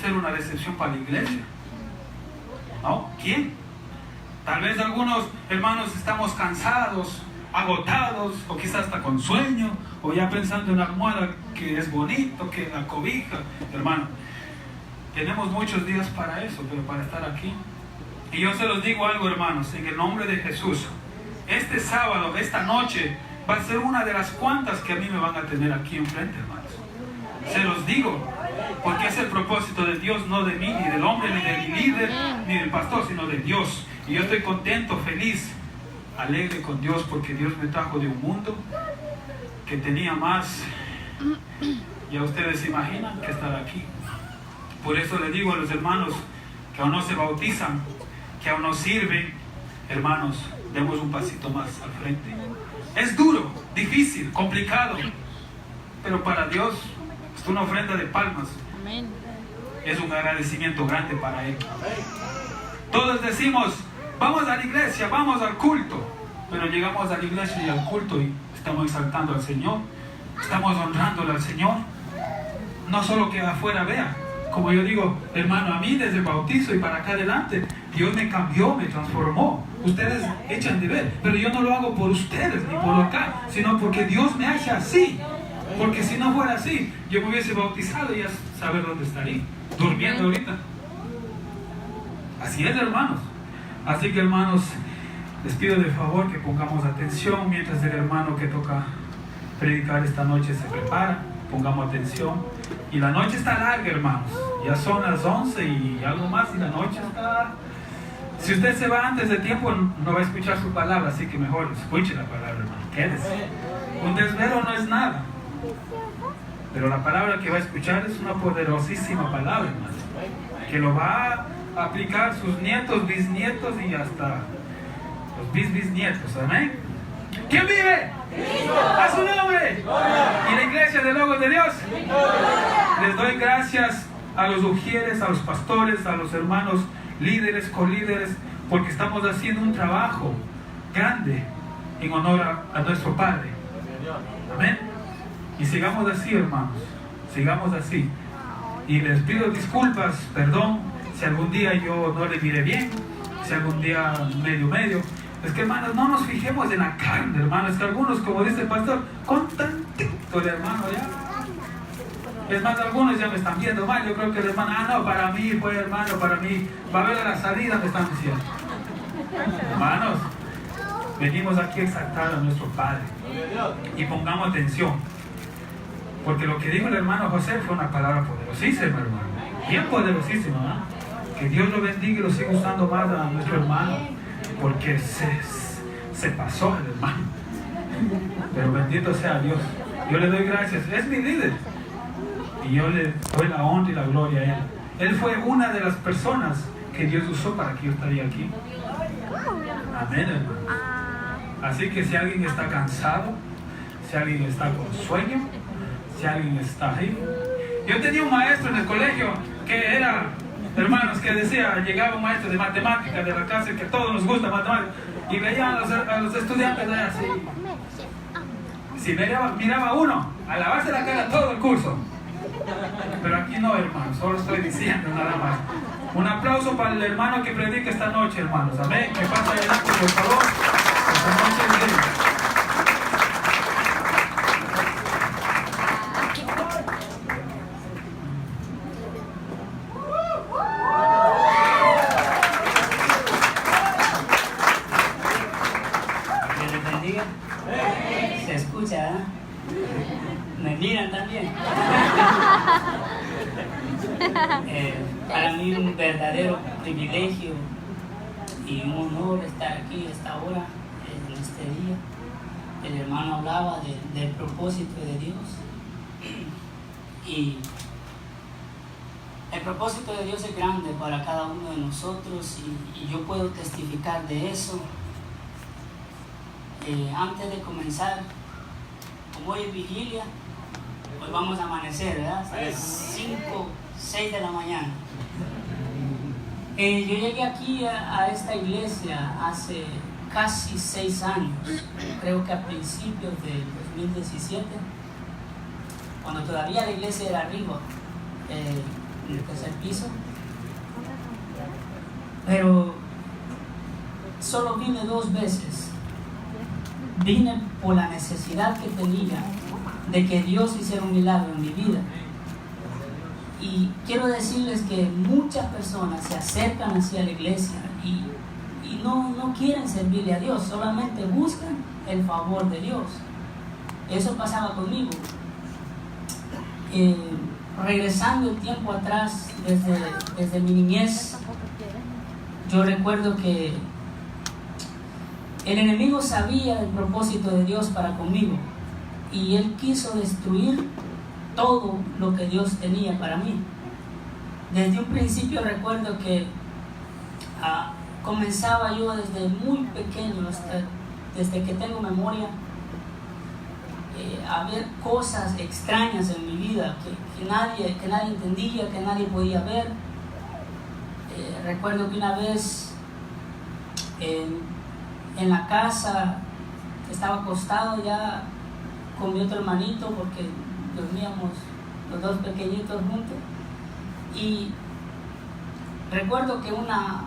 ser una decepción para la iglesia. ¿No? ¿Quién? Tal vez algunos hermanos estamos cansados, agotados, o quizás hasta con sueño, o ya pensando en la almohada que es bonito, que la cobija. Hermano, tenemos muchos días para eso, pero para estar aquí. Y yo se los digo algo, hermanos, en el nombre de Jesús. Este sábado, esta noche, va a ser una de las cuantas que a mí me van a tener aquí enfrente, hermanos. Se los digo, porque es el propósito de Dios, no de mí, ni del hombre, ni de mi líder, ni del pastor, sino de Dios. Y yo estoy contento, feliz, alegre con Dios, porque Dios me trajo de un mundo que tenía más, ya ustedes se imaginan, que estar aquí. Por eso le digo a los hermanos que aún no se bautizan, que aún no sirven, hermanos, demos un pasito más al frente. Es duro, difícil, complicado, pero para Dios es una ofrenda de palmas. Amén. Es un agradecimiento grande para Él. Todos decimos, vamos a la iglesia, vamos al culto, pero llegamos a la iglesia y al culto y estamos exaltando al Señor, estamos honrándole al Señor. No solo que afuera vea, como yo digo, hermano, a mí desde el bautizo y para acá adelante, Dios me cambió, me transformó. Ustedes echan de ver, pero yo no lo hago por ustedes ni por acá, sino porque Dios me hace así. Porque si no fuera así, yo me hubiese bautizado y ya saber dónde estaría, durmiendo ahorita. Así es, hermanos. Así que, hermanos, les pido de favor que pongamos atención mientras el hermano que toca predicar esta noche se prepara. Pongamos atención. Y la noche está larga, hermanos. Ya son las 11 y algo más y la noche está... Si usted se va antes de tiempo, no va a escuchar su palabra, así que mejor escuche la palabra, hermano. Quédese. Un desvelo no es nada. Pero la palabra que va a escuchar es una poderosísima palabra, hermano, que lo va a aplicar sus nietos, bisnietos y hasta los bisnietos. Amén. ¿Quién vive? A su nombre. Y la iglesia de Logos de Dios. Les doy gracias a los ujieres, a los pastores, a los hermanos líderes, colíderes, porque estamos haciendo un trabajo grande en honor a nuestro Padre. Amén. Y sigamos así, hermanos, sigamos así. Y les pido disculpas, perdón, si algún día yo no le miré bien, si algún día medio. Es que, hermanos, no nos fijemos en la carne, hermanos. Es que algunos, como dice el pastor, con tantito el hermano ya. Es más, algunos ya me están viendo mal. Yo creo que el hermano, no, para mí fue, hermano, para mí, va a haber a la salida, me están diciendo. Hermanos, venimos aquí a exaltar a nuestro Padre. Y pongamos atención. Porque lo que dijo el hermano José fue una palabra poderosísima, hermano. Bien poderosísima, ¿no? Que Dios lo bendiga y lo siga usando más a nuestro hermano. Porque se pasó el hermano. Pero bendito sea Dios. Yo le doy gracias. Es mi líder. Y yo le doy la honra y la gloria a Él. Él fue una de las personas que Dios usó para que yo estaría aquí. Amén, hermano. Así que si alguien está cansado, si alguien está con sueño, si alguien está ahí. Yo tenía un maestro en el colegio que era, hermanos, que decía, llegaba un maestro de matemáticas de la clase, que a todos nos gusta matemáticas, y veía a los estudiantes allá así. Si miraba uno, a lavarse la cara todo el curso. Pero aquí no, hermanos, solo estoy diciendo nada más. Un aplauso para el hermano que predica esta noche, hermanos. Amén. Que pasa adelante, por favor. Esta noche es de... Se escucha, ¿eh? Me miran también. Para mí un verdadero privilegio y un honor estar aquí a esta hora, en este día. El hermano hablaba del propósito de Dios. Y el propósito de Dios es grande para cada uno de nosotros y yo puedo testificar de eso. Antes de comenzar, como hoy es vigilia, hoy vamos a amanecer, ¿verdad? Hasta las 5, 6 de la mañana. Yo llegué aquí a esta iglesia hace casi 6 años, creo que a principios del 2017, cuando todavía la iglesia era arriba. en el tercer piso. Pero solo vine 2 veces. Vine por la necesidad que tenía de que Dios hiciera un milagro en mi vida. Y quiero decirles que muchas personas se acercan hacia la iglesia y no quieren servirle a Dios, solamente buscan el favor de Dios. Eso pasaba conmigo. Regresando el tiempo atrás, desde mi niñez, yo recuerdo que el enemigo sabía el propósito de Dios para conmigo y él quiso destruir todo lo que Dios tenía para mí. Desde un principio recuerdo que comenzaba yo desde muy pequeño, desde que tengo memoria, a ver cosas extrañas en mi vida que nadie entendía, que nadie podía ver. Recuerdo que una vez en la casa estaba acostado ya con mi otro hermanito, porque dormíamos los 2 pequeñitos juntos, y recuerdo que una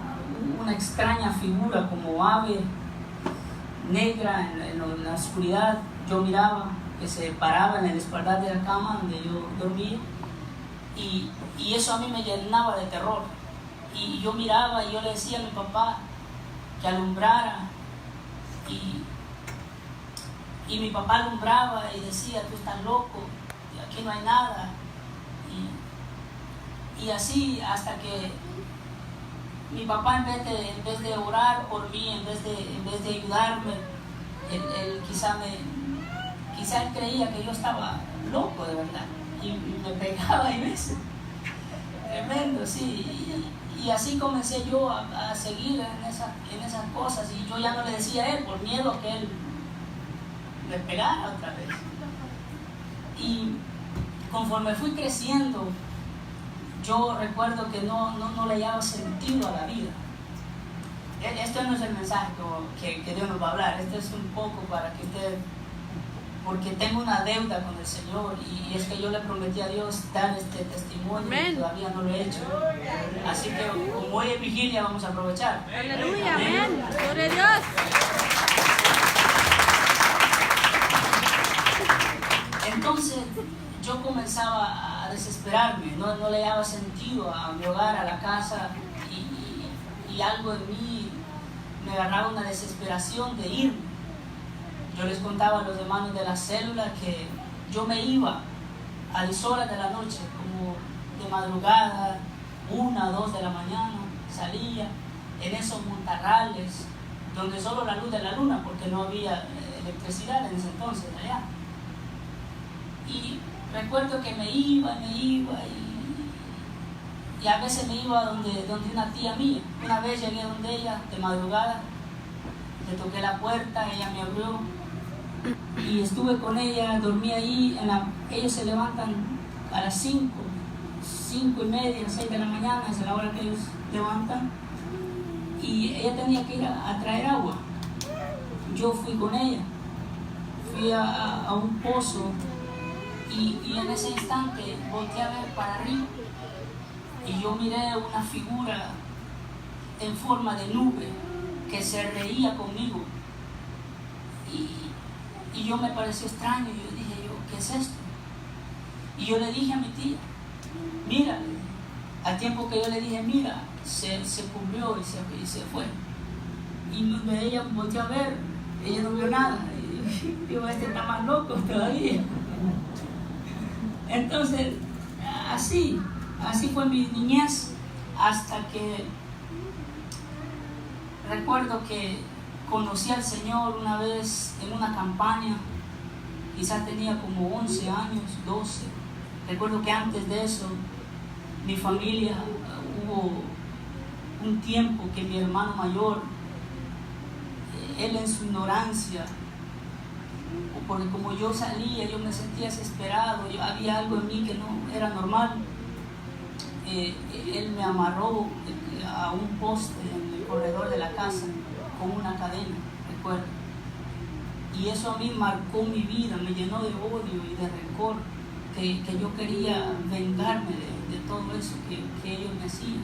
extraña figura como ave negra en la oscuridad, yo miraba que se paraba en el espaldar de la cama donde yo dormía, y eso a mí me llenaba de terror. Y yo miraba y yo le decía a mi papá que alumbrara, y mi papá alumbraba y decía: tú estás loco, aquí no hay nada. Y así hasta que mi papá, en vez de orar por mí, en vez de ayudarme, él quizá él creía que yo estaba loco de verdad, y me pegaba a veces. Tremendo, sí. Y así comencé yo a seguir en esas cosas, y yo ya no le decía a él por miedo a que él me pegara otra vez. Y conforme fui creciendo, yo recuerdo que no le hallaba sentido a la vida. Esto no es el mensaje que Dios nos va a hablar, esto es un poco para que usted, porque tengo una deuda con el Señor, y es que yo le prometí a Dios dar este testimonio. Amén. Y todavía no lo he hecho. Así que como hoy es vigilia, vamos a aprovechar. Aleluya, amén. Gloria a Dios. Entonces yo comenzaba a desesperarme, no le daba sentido a mi hogar, a la casa, y algo en mí me agarraba una desesperación de irme. Yo les contaba a los hermanos de la célula que yo me iba a las horas de la noche, como de madrugada, 1 o 2 de la mañana, salía en esos montarrales donde solo la luz de la luna, porque no había electricidad en ese entonces allá. Y recuerdo que me iba y a veces me iba donde una tía mía. Una vez llegué donde ella de madrugada, le toqué la puerta, ella me abrió y estuve con ella, dormí ahí. Ellos se levantan a las 5:30, 6 de la mañana, es la hora que ellos levantan, y ella tenía que ir a traer agua. Yo fui con ella, fui a un pozo, y en ese instante volteé a ver para arriba y yo miré una figura en forma de nube que se reía conmigo, y yo me pareció extraño. Yo dije, ¿qué es esto? Y yo le dije a mi tía, mira, al tiempo que yo le dije, mira, se cubrió y se fue. Y ella volteó a ver, ella no vio nada. Y digo, este está más loco todavía. Entonces, así fue mi niñez, hasta que recuerdo que conocí al Señor una vez en una campaña. Quizás tenía como 11 años, 12. Recuerdo que antes de eso, mi familia, hubo un tiempo que mi hermano mayor, él en su ignorancia, porque como yo salía, yo me sentía desesperado, había algo en mí que no era normal. Él me amarró a un poste en el corredor de la casa con una cadena, recuerdo. Y eso a mí marcó mi vida, me llenó de odio y de rencor, que yo quería vengarme de todo eso que ellos me hacían.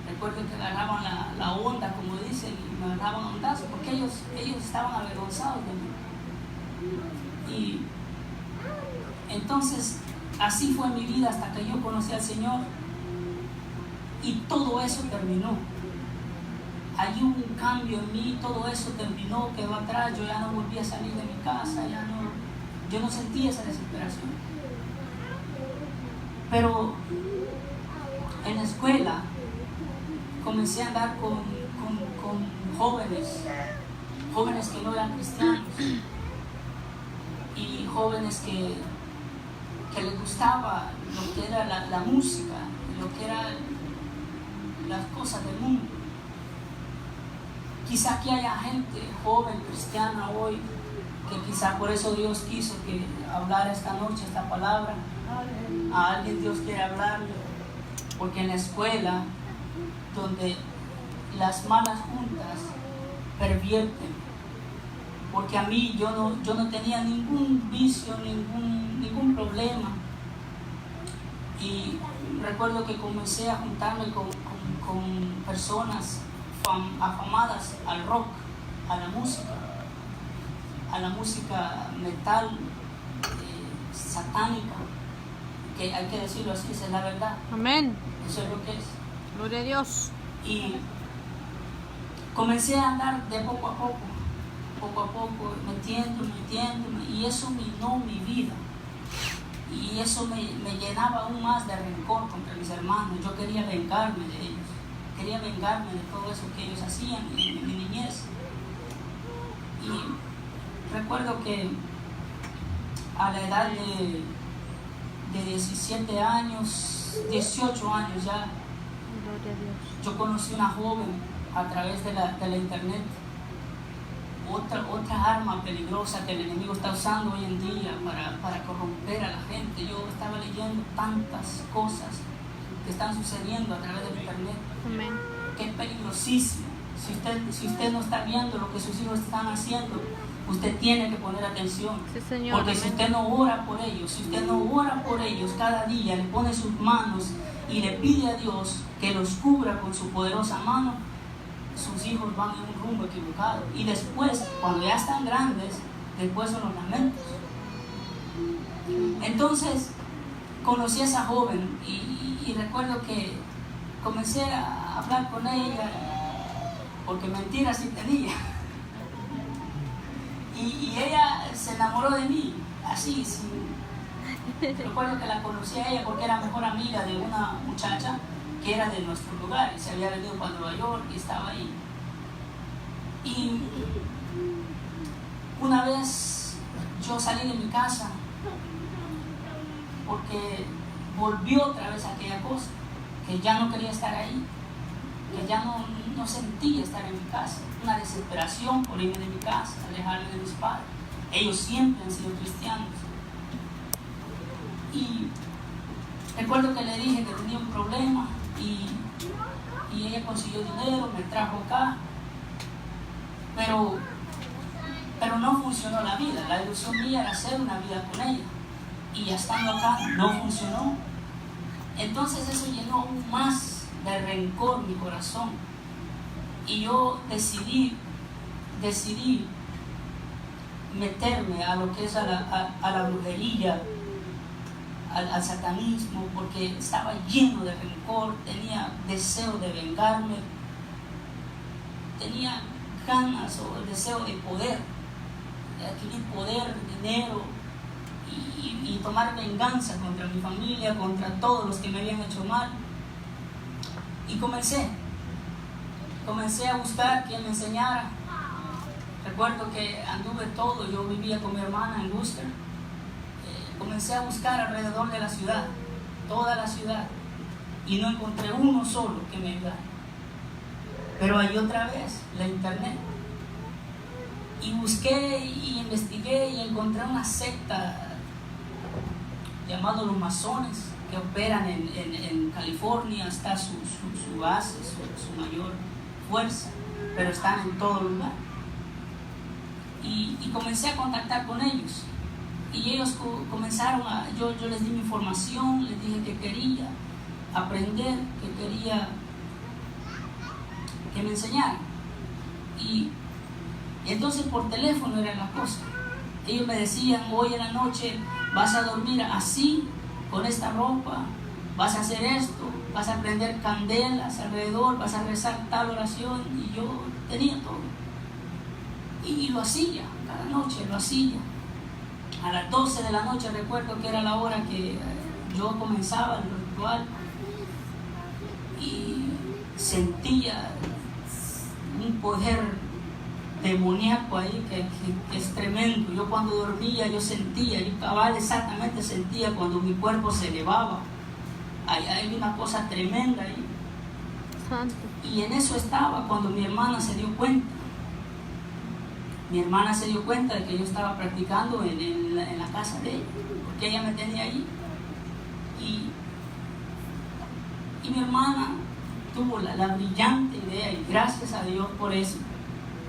Recuerdo que agarraban la onda, como dicen, y me agarraban ondazos, porque ellos estaban avergonzados de mí. Y entonces, así fue mi vida hasta que yo conocí al Señor. Y todo eso terminó. Hay un cambio en mí, todo eso terminó, quedó atrás. Yo ya no volví a salir de mi casa, yo no sentía esa desesperación. Pero en la escuela comencé a andar con jóvenes que no eran cristianos y jóvenes que les gustaba lo que era la música, lo que eran las cosas del mundo. Quizá aquí haya gente joven cristiana hoy que quizá por eso Dios quiso que hablara esta noche esta palabra. A alguien Dios quiere hablarle, porque en la escuela donde las malas juntas pervierten, porque a mí yo no tenía ningún vicio, ningún problema, y recuerdo que comencé a juntarme con personas afamadas al rock, a la música metal, satánica, que hay que decirlo así, esa es la verdad. Amén. Eso es lo que es. Gloria a Dios. Y comencé a andar de poco a poco, metiéndome, y eso minó mi vida. Y eso me llenaba aún más de rencor contra mis hermanos. Yo quería vengarme de ellos, quería vengarme de todo eso que ellos hacían en mi niñez. Y recuerdo que a la edad de 17 años, 18 años ya, yo conocí una joven a través de la internet, otra arma peligrosa que el enemigo está usando hoy en día para corromper a la gente. Yo estaba leyendo tantas cosas que están sucediendo a través del internet. Amén. Que es peligrosísimo. Si usted no está viendo lo que sus hijos están haciendo, usted tiene que poner atención. Sí, Señor. Porque Amén. si usted no ora por ellos, cada día le pone sus manos y le pide a Dios que los cubra con su poderosa mano, sus hijos van en un rumbo equivocado. Y después, cuando ya están grandes, después son los lamentos. Entonces, conocí a esa joven y recuerdo que comencé a hablar con ella, porque mentiras sí tenía. Y ella se enamoró de mí, así, recuerdo que la conocí a ella porque era mejor amiga de una muchacha que era de nuestro lugar y se había venido para Nueva York y estaba ahí. Y una vez yo salí de mi casa porque volvió otra vez aquella cosa, que ya no quería estar ahí, que ya no sentía estar en mi casa, una desesperación por irme de mi casa, alejarme de mis padres. Ellos siempre han sido cristianos. Y recuerdo que le dije que tenía un problema y ella consiguió dinero, me trajo acá, pero no funcionó la vida. La ilusión mía era hacer una vida con ella, y ya estando acá no funcionó. Entonces eso llenó aún más de rencor mi corazón, y yo decidí meterme a lo que es a la brujería, al satanismo, porque estaba lleno de rencor, tenía deseo de vengarme, tenía ganas o el deseo de poder, de adquirir poder, dinero y tomar venganza contra mi familia, contra todos los que me habían hecho mal. Y comencé a buscar quien me enseñara. Recuerdo que anduve todo, yo vivía con mi hermana en Worcester. Comencé a buscar alrededor de la ciudad, toda la ciudad, y no encontré uno solo que me ayudara. Pero ahí otra vez la internet, y busqué y investigué y encontré una secta llamada los masones, que operan en California. Está su base, su mayor fuerza, pero están en todo lugar. Y comencé a contactar con ellos, y ellos comenzaron yo les di mi información, les dije que quería, aprender, que quería que me enseñaran. Y entonces por teléfono era la cosa. Ellos me decían, hoy en la noche vas a dormir así, con esta ropa, vas a hacer esto, vas a prender candelas alrededor, vas a rezar tal oración. Y yo tenía todo. Y lo hacía, cada noche lo hacía. A las 12 de la noche recuerdo que era la hora que yo comenzaba el ritual. Y sentía un poder demoníaco ahí que es tremendo. Yo cuando dormía, yo cabal exactamente sentía cuando mi cuerpo se elevaba. Hay una cosa tremenda ahí. Santo. Y en eso estaba cuando mi hermana se dio cuenta. Mi hermana se dio cuenta de que yo estaba practicando en la casa de ella, porque ella me tenía ahí. Y mi hermana tuvo la brillante idea, y gracias a Dios por eso,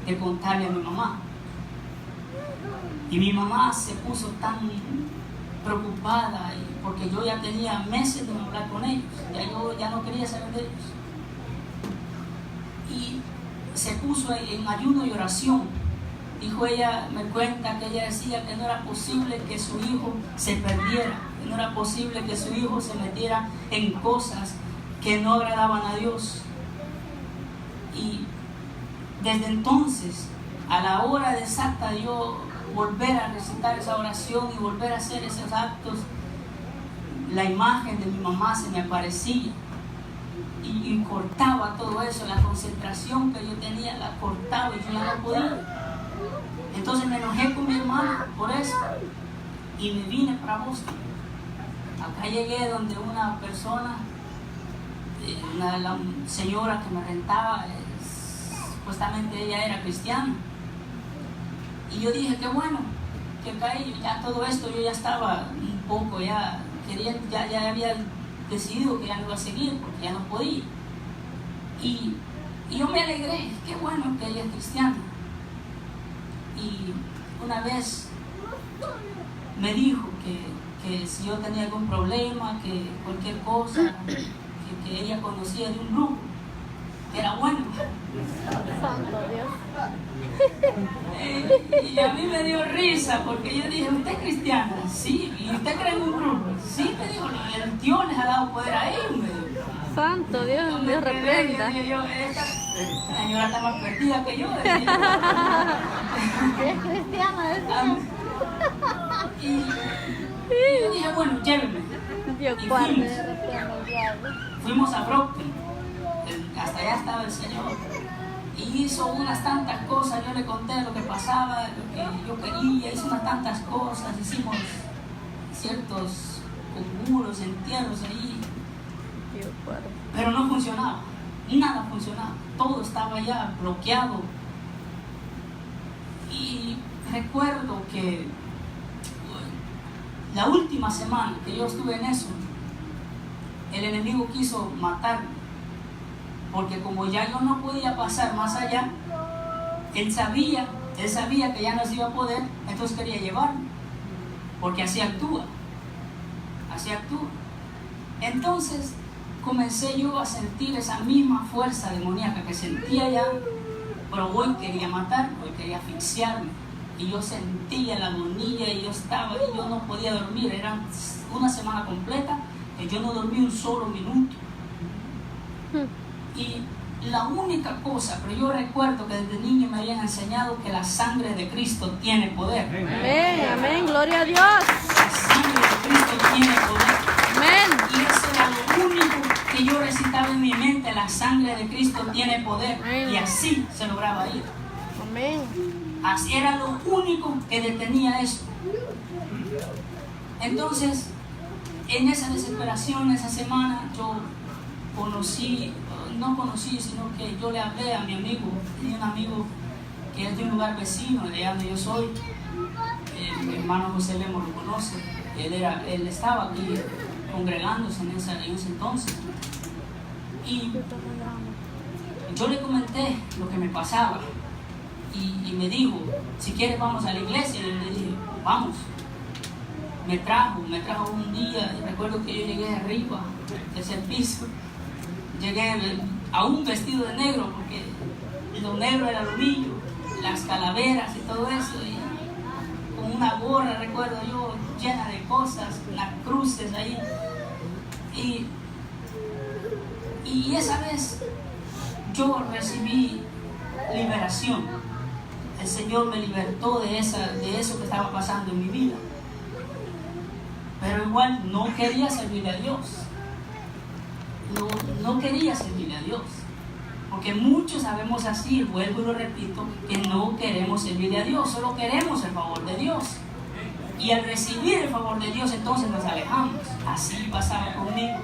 de contarle a mi mamá. Y mi mamá se puso tan preocupada porque yo ya tenía meses de no hablar con ellos, yo ya no quería saber de ellos. Y se puso en ayuno y oración. Dijo ella, me cuenta que ella decía que no era posible que su hijo se perdiera, que no era posible que su hijo se metiera en cosas que no agradaban a Dios. Y desde entonces, a la hora exacta de yo volver a recitar esa oración y volver a hacer esos actos, la imagen de mi mamá se me aparecía y cortaba todo eso, la concentración que yo tenía la cortaba y yo ya no podía. Entonces me enojé con mi hermano por eso y me vine para Boston. Acá llegué donde una persona, la señora que me rentaba, supuestamente ella era cristiana. Y yo dije, qué bueno, que caí, ya todo esto yo ya estaba un poco, ya había decidido que ya no iba a seguir porque ya no podía. Y yo me alegré, qué bueno que ella es cristiana. Y una vez me dijo que si yo tenía algún problema, que cualquier cosa, que ella conocía de un grupo, que era bueno. Santo Dios. Y a mí me dio risa porque yo dije, ¿usted es cristiana? Sí. ¿Y usted cree en un grupo? Sí, me dijo, el Dios les ha dado poder a ellos, me dijo. Santo Dios, Dios reprenda. Esta señora está más perdida que yo. Es cristiana, decía. Y yo dije, bueno, llévenme. Dios Y guarde, fuimos. reprenda al diablo. Fuimos a Brockton. Hasta allá estaba el Señor. Y hizo unas tantas cosas, yo le conté lo que pasaba, lo que yo quería, hizo unas tantas cosas, hicimos ciertos conjuros, entierros ahí. Dios guarde. Pero no funcionaba, nada funcionaba, todo estaba ya bloqueado. Y recuerdo que la última semana que yo estuve en eso, el enemigo quiso matarme, porque como ya yo no podía pasar más allá, él sabía que ya no se iba a poder, entonces quería llevarme, porque así actúa. Entonces comencé yo a sentir esa misma fuerza demoníaca que sentía ya, pero hoy quería matarme, hoy quería asfixiarme. Y yo sentía la agonía y yo estaba y yo no podía dormir. Era una semana completa que yo no dormí un solo minuto. Y la única cosa, pero yo recuerdo que desde niño me habían enseñado que la sangre de Cristo tiene poder. Amén, amén, gloria a Dios. La sangre de Cristo tiene poder. Amén. Y eso era lo único que yo recitaba en mi mente, la sangre de Cristo tiene poder. Y así se lograba ir. Amén. Así era lo único que detenía eso. Entonces, en esa desesperación, esa semana, yo no conocí, sino que yo le hablé a mi amigo. Tenía un amigo que es de un lugar vecino, de allá donde yo soy. Mi hermano José Lemo lo conoce. Él estaba aquí congregándose en ese entonces. Y yo le comenté lo que me pasaba. Y me dijo, si quieres vamos a la iglesia. Y le dije, vamos. me trajo un día. Recuerdo que yo llegué arriba, tercer piso, llegué aún vestido de negro, porque lo negro era lo mío, las calaveras y todo eso, y con una gorra, recuerdo yo, llena de cosas, las cruces ahí. Y esa vez yo recibí liberación. El Señor me libertó de eso que estaba pasando en mi vida. Pero igual no quería servirle a Dios. No quería servirle a Dios. Porque muchos sabemos así, vuelvo y lo repito, que no queremos servirle a Dios, solo queremos el favor de Dios. Y al recibir el favor de Dios, entonces nos alejamos. Así pasaba conmigo.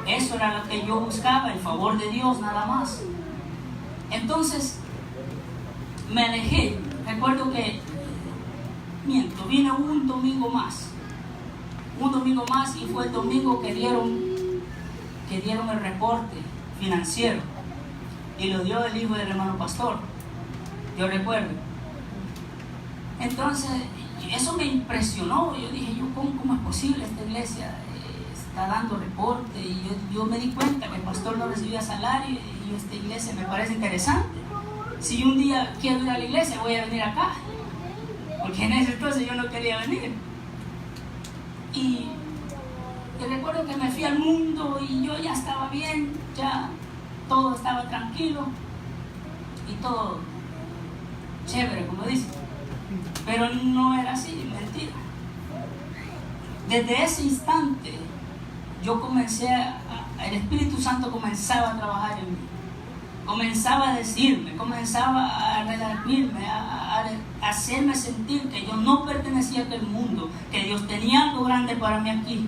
Eso era lo que yo buscaba, el favor de Dios nada más. Entonces me alejé. Recuerdo que, vine un domingo más y fue el domingo que dieron el reporte financiero y lo dio el hijo del hermano pastor, yo recuerdo. Entonces eso me impresionó. Yo dije, ¿cómo es posible? Esta iglesia está dando reporte, y yo me di cuenta que el pastor no recibía salario, y esta iglesia me parece interesante. Si un día quiero ir a la iglesia, voy a venir acá, porque en ese entonces yo no quería venir. Y recuerdo que me fui al mundo y yo ya estaba bien, ya todo estaba tranquilo y todo chévere, como dicen. Pero no era así, mentira. Desde ese instante yo comencé el Espíritu Santo comenzaba a trabajar en mí, comenzaba a decirme, comenzaba a redarguirme, a hacerme sentir que yo no pertenecía a aquel mundo, que Dios tenía algo grande para mí aquí.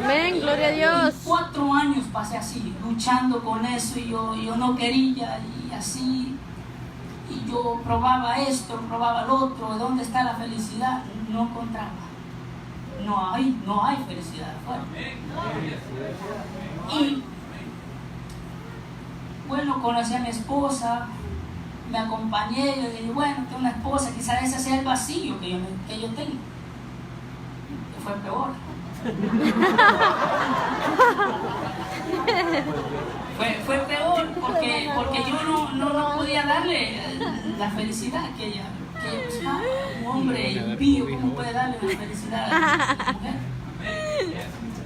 Amén, gloria a Dios. Y 4 años pasé así, luchando con eso, y yo no quería, y así, y yo probaba esto, probaba lo otro. ¿Dónde está la felicidad? No encontraba. No hay felicidad afuera. Y bueno, conocí a mi esposa, me acompañé, yo dije, bueno, tengo una esposa, quizás ese sea el vacío que yo tengo. Que fue peor. fue peor porque yo no podía darle la felicidad que ella buscaba. Un hombre impío, ¿cómo puede darle la felicidad a una mujer?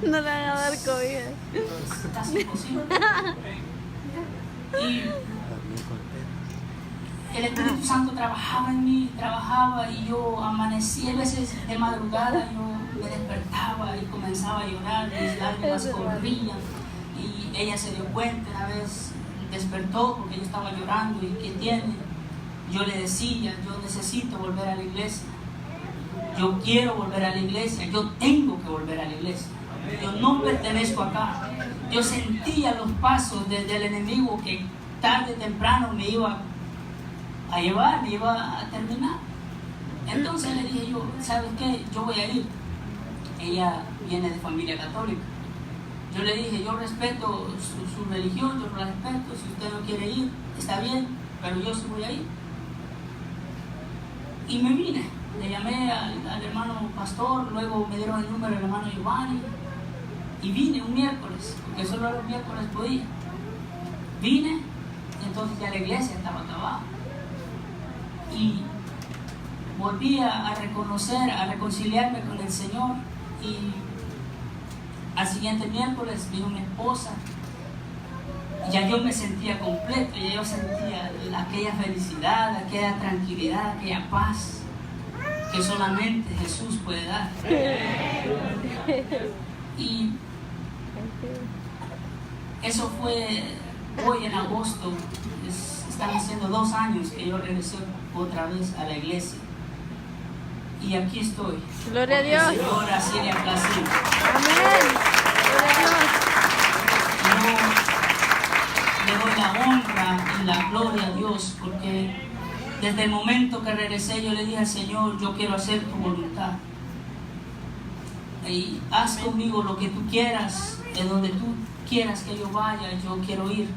No le van a dar comida. Es casi imposible. Y el Espíritu Santo trabajaba en mí, y yo amanecía a veces de madrugada, yo me despertaba y comenzaba a llorar, mis lágrimas corrían, y ella se dio cuenta. Una vez despertó porque yo estaba llorando, y ¿qué tiene? Yo le decía, yo necesito volver a la iglesia, yo quiero volver a la iglesia, yo tengo que volver a la iglesia, yo no pertenezco acá. Yo sentía los pasos del enemigo que tarde o temprano me iba a llevar, me iba a terminar. Entonces le dije yo, ¿sabes qué? Yo voy a ir. Ella viene de familia católica. Yo le dije, yo respeto su religión, yo la respeto. Si usted no quiere ir, está bien, pero yo sí voy a ir. Y me vine. Le llamé al hermano pastor, luego me dieron el número del hermano Giovanni. Y vine un miércoles, porque solo los miércoles podía. Vine, y entonces ya la iglesia estaba acabada. Y volví a reconciliarme con el Señor. Y al siguiente miércoles vino mi esposa. Y ya yo me sentía completo, ya yo sentía aquella felicidad, aquella tranquilidad, aquella paz que solamente Jesús puede dar. Y eso fue hoy en agosto. Están haciendo 2 años que yo regresé otra vez a la iglesia. Y aquí estoy. Gloria a Dios. El Señor así le ha placido. Amén. Gloria a Dios. Yo le doy la honra y la gloria a Dios, porque desde el momento que regresé yo le dije al Señor, yo quiero hacer tu voluntad. Y haz conmigo lo que tú quieras, de donde tú quieras que yo vaya, yo quiero ir.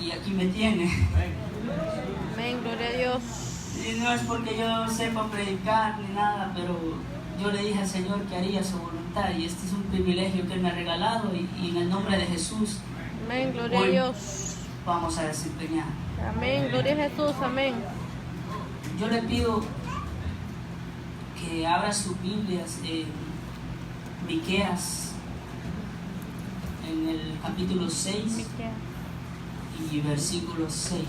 Y aquí me tiene. Amén, gloria a Dios. Y no es porque yo sepa predicar ni nada, pero yo le dije al Señor que haría su voluntad y este es un privilegio que Él me ha regalado y en el nombre de Jesús Amén, gloria a hoy Dios. vamos a desempeñar. Amén, gloria a Jesús, amén. Yo le pido que abra sus Biblias en Miqueas, en el capítulo 6 y versículo 6.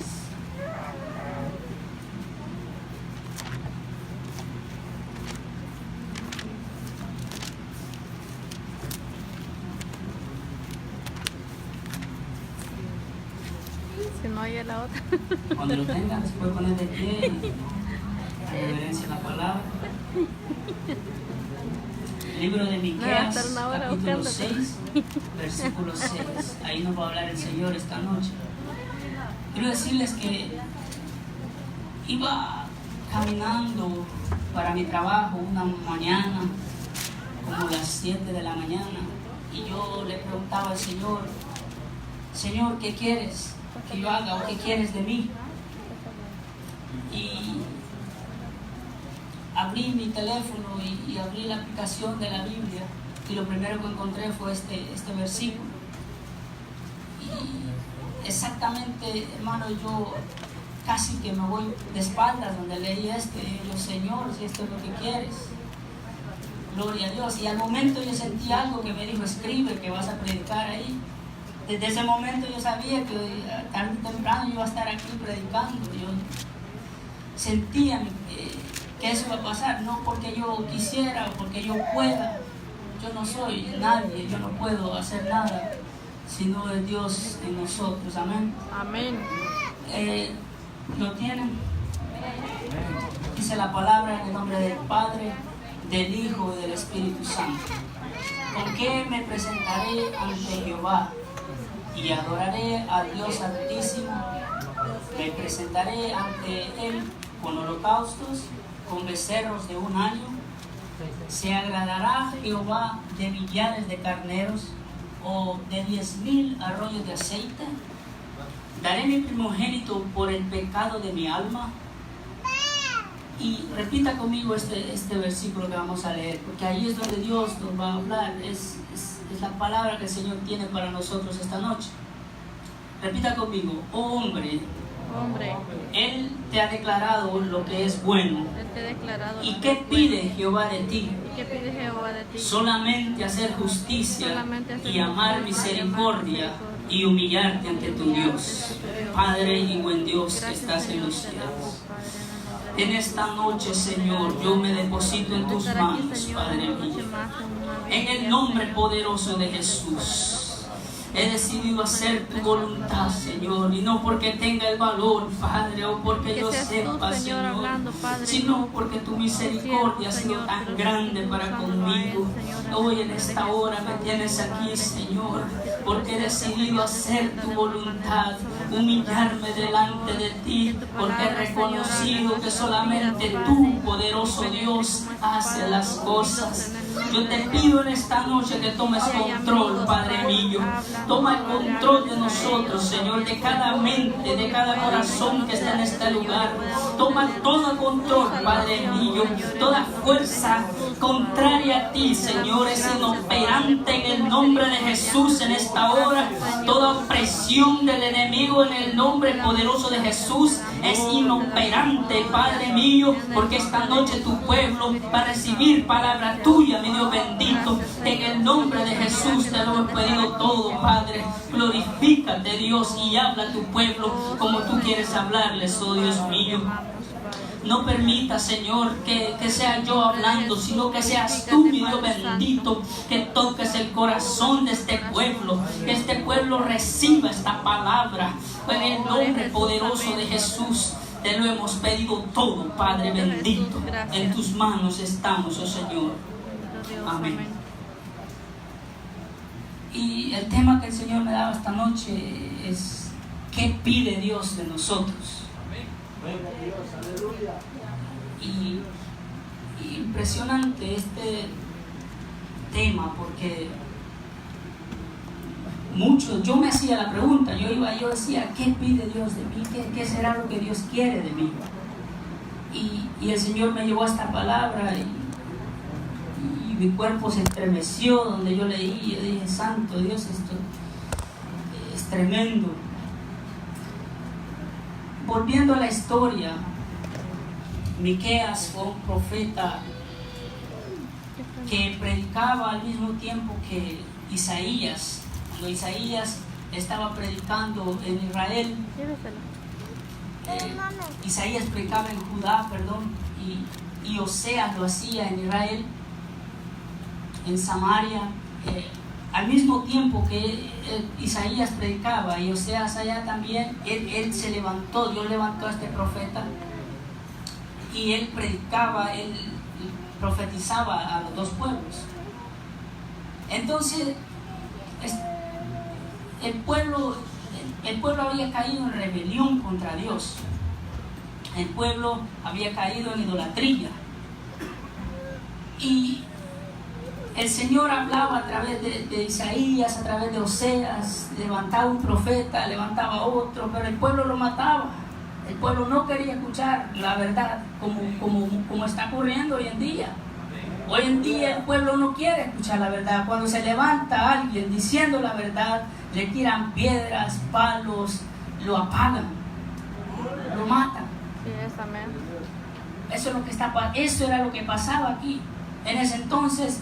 Si no oye la otra. Cuando lo tengan, se puede poner de pie y reverencia a la palabra. Libro de Miqueas, capítulo 6, versículo 6. Ahí nos va a hablar el Señor esta noche. Quiero decirles que iba caminando para mi trabajo una mañana, como las 7 de la mañana, y yo le preguntaba al Señor, Señor, ¿qué quieres que yo haga o qué quieres de mí? Y abrí mi teléfono y abrí la aplicación de la Biblia y lo primero que encontré fue este versículo. Y exactamente, hermano, yo casi que me voy de espaldas donde leí yo, Señor, si esto es lo que quieres, gloria a Dios. Y al momento yo sentí algo que me dijo, escribe que vas a predicar ahí. Desde ese momento yo sabía que tarde o temprano yo iba a estar aquí predicando. Yo sentía que eso iba a pasar, no porque yo quisiera o porque yo pueda. Yo no soy nadie, yo no puedo hacer nada, sino de Dios en nosotros. Amén. Amén. ¿Lo tienen? Dice la palabra en el nombre del Padre, del Hijo y del Espíritu Santo. ¿Con qué me presentaré ante Jehová y adoraré al Dios Altísimo? Me presentaré ante Él con holocaustos, con becerros de un año. ¿Se agradará Jehová de millares de carneros o de 10,000 arroyos de aceite? ¿Daré mi primogénito por el pecado de mi alma? Y repita conmigo este versículo que vamos a leer, porque ahí es donde Dios nos va a hablar. Es la palabra que el Señor tiene para nosotros esta noche. Repita conmigo, oh hombre, Él te ha declarado lo que es bueno. ¿Y qué pide Jehová de ti? Solamente hacer justicia y amar misericordia y humillarte ante tu Dios. Padre y buen Dios que estás en los cielos. En esta noche, Señor, yo me deposito en tus manos, Padre mío. En el nombre poderoso de Jesús. He decidido hacer tu voluntad, Señor, y no porque tenga el valor, Padre, o porque yo sepa, Señor, sino porque tu misericordia ha sido tan grande para conmigo. Hoy en esta hora me tienes aquí, Señor, porque he decidido hacer tu voluntad, humillarme delante de ti, porque he reconocido que solamente tú, poderoso Dios, haces las cosas. Yo te pido en esta noche que tomes control, Padre mío. Toma el control de nosotros, Señor, de cada mente, de cada corazón que está en este lugar. Toma todo control, Padre mío. Toda fuerza contraria a ti, Señor, es inoperante en el nombre de Jesús en esta hora. Toda opresión del enemigo en el nombre poderoso de Jesús es inoperante, Padre mío, porque esta noche tu pueblo va a recibir palabra tuya, mi Dios bendito. En el nombre de Jesús te lo hemos pedido todo, Padre. Glorifícate, Dios, y habla a tu pueblo como tú quieres hablarles, oh Dios mío. No permita, Señor, que sea yo hablando, sino que seas tú, mi Dios bendito, que toques el corazón de este pueblo, que este pueblo reciba esta palabra. En el nombre poderoso de Jesús, te lo hemos pedido todo, Padre bendito. En tus manos estamos, oh Señor. Amén. Y el tema que el Señor me daba esta noche es: ¿qué pide Dios de nosotros? Y impresionante este tema, porque yo me hacía la pregunta, yo decía, ¿qué pide Dios de mí? ¿Qué será lo que Dios quiere de mí? y el Señor me llevó a esta palabra y mi cuerpo se estremeció donde yo leí. Yo dije, santo Dios, esto es tremendo. Volviendo a la historia, Miqueas fue un profeta que predicaba al mismo tiempo que Isaías. Cuando Isaías estaba predicando en Israel, Isaías predicaba en Judá, y Oseas lo hacía en Israel, en Samaria, al mismo tiempo que Isaías predicaba y Oseas allá también. Él se levantó, Dios levantó a este profeta y él predicaba, él profetizaba a los dos pueblos. Entonces el pueblo había caído en rebelión contra Dios. El pueblo había caído en idolatría. Y el Señor hablaba a través de Isaías, a través de Oseas, levantaba un profeta, levantaba otro, pero el pueblo lo mataba. El pueblo no quería escuchar la verdad como está ocurriendo hoy en día. Hoy en día el pueblo no quiere escuchar la verdad. Cuando se levanta alguien diciendo la verdad, le tiran piedras, palos, lo apagan, lo matan. Sí, es amén. Eso era lo que pasaba aquí. En ese entonces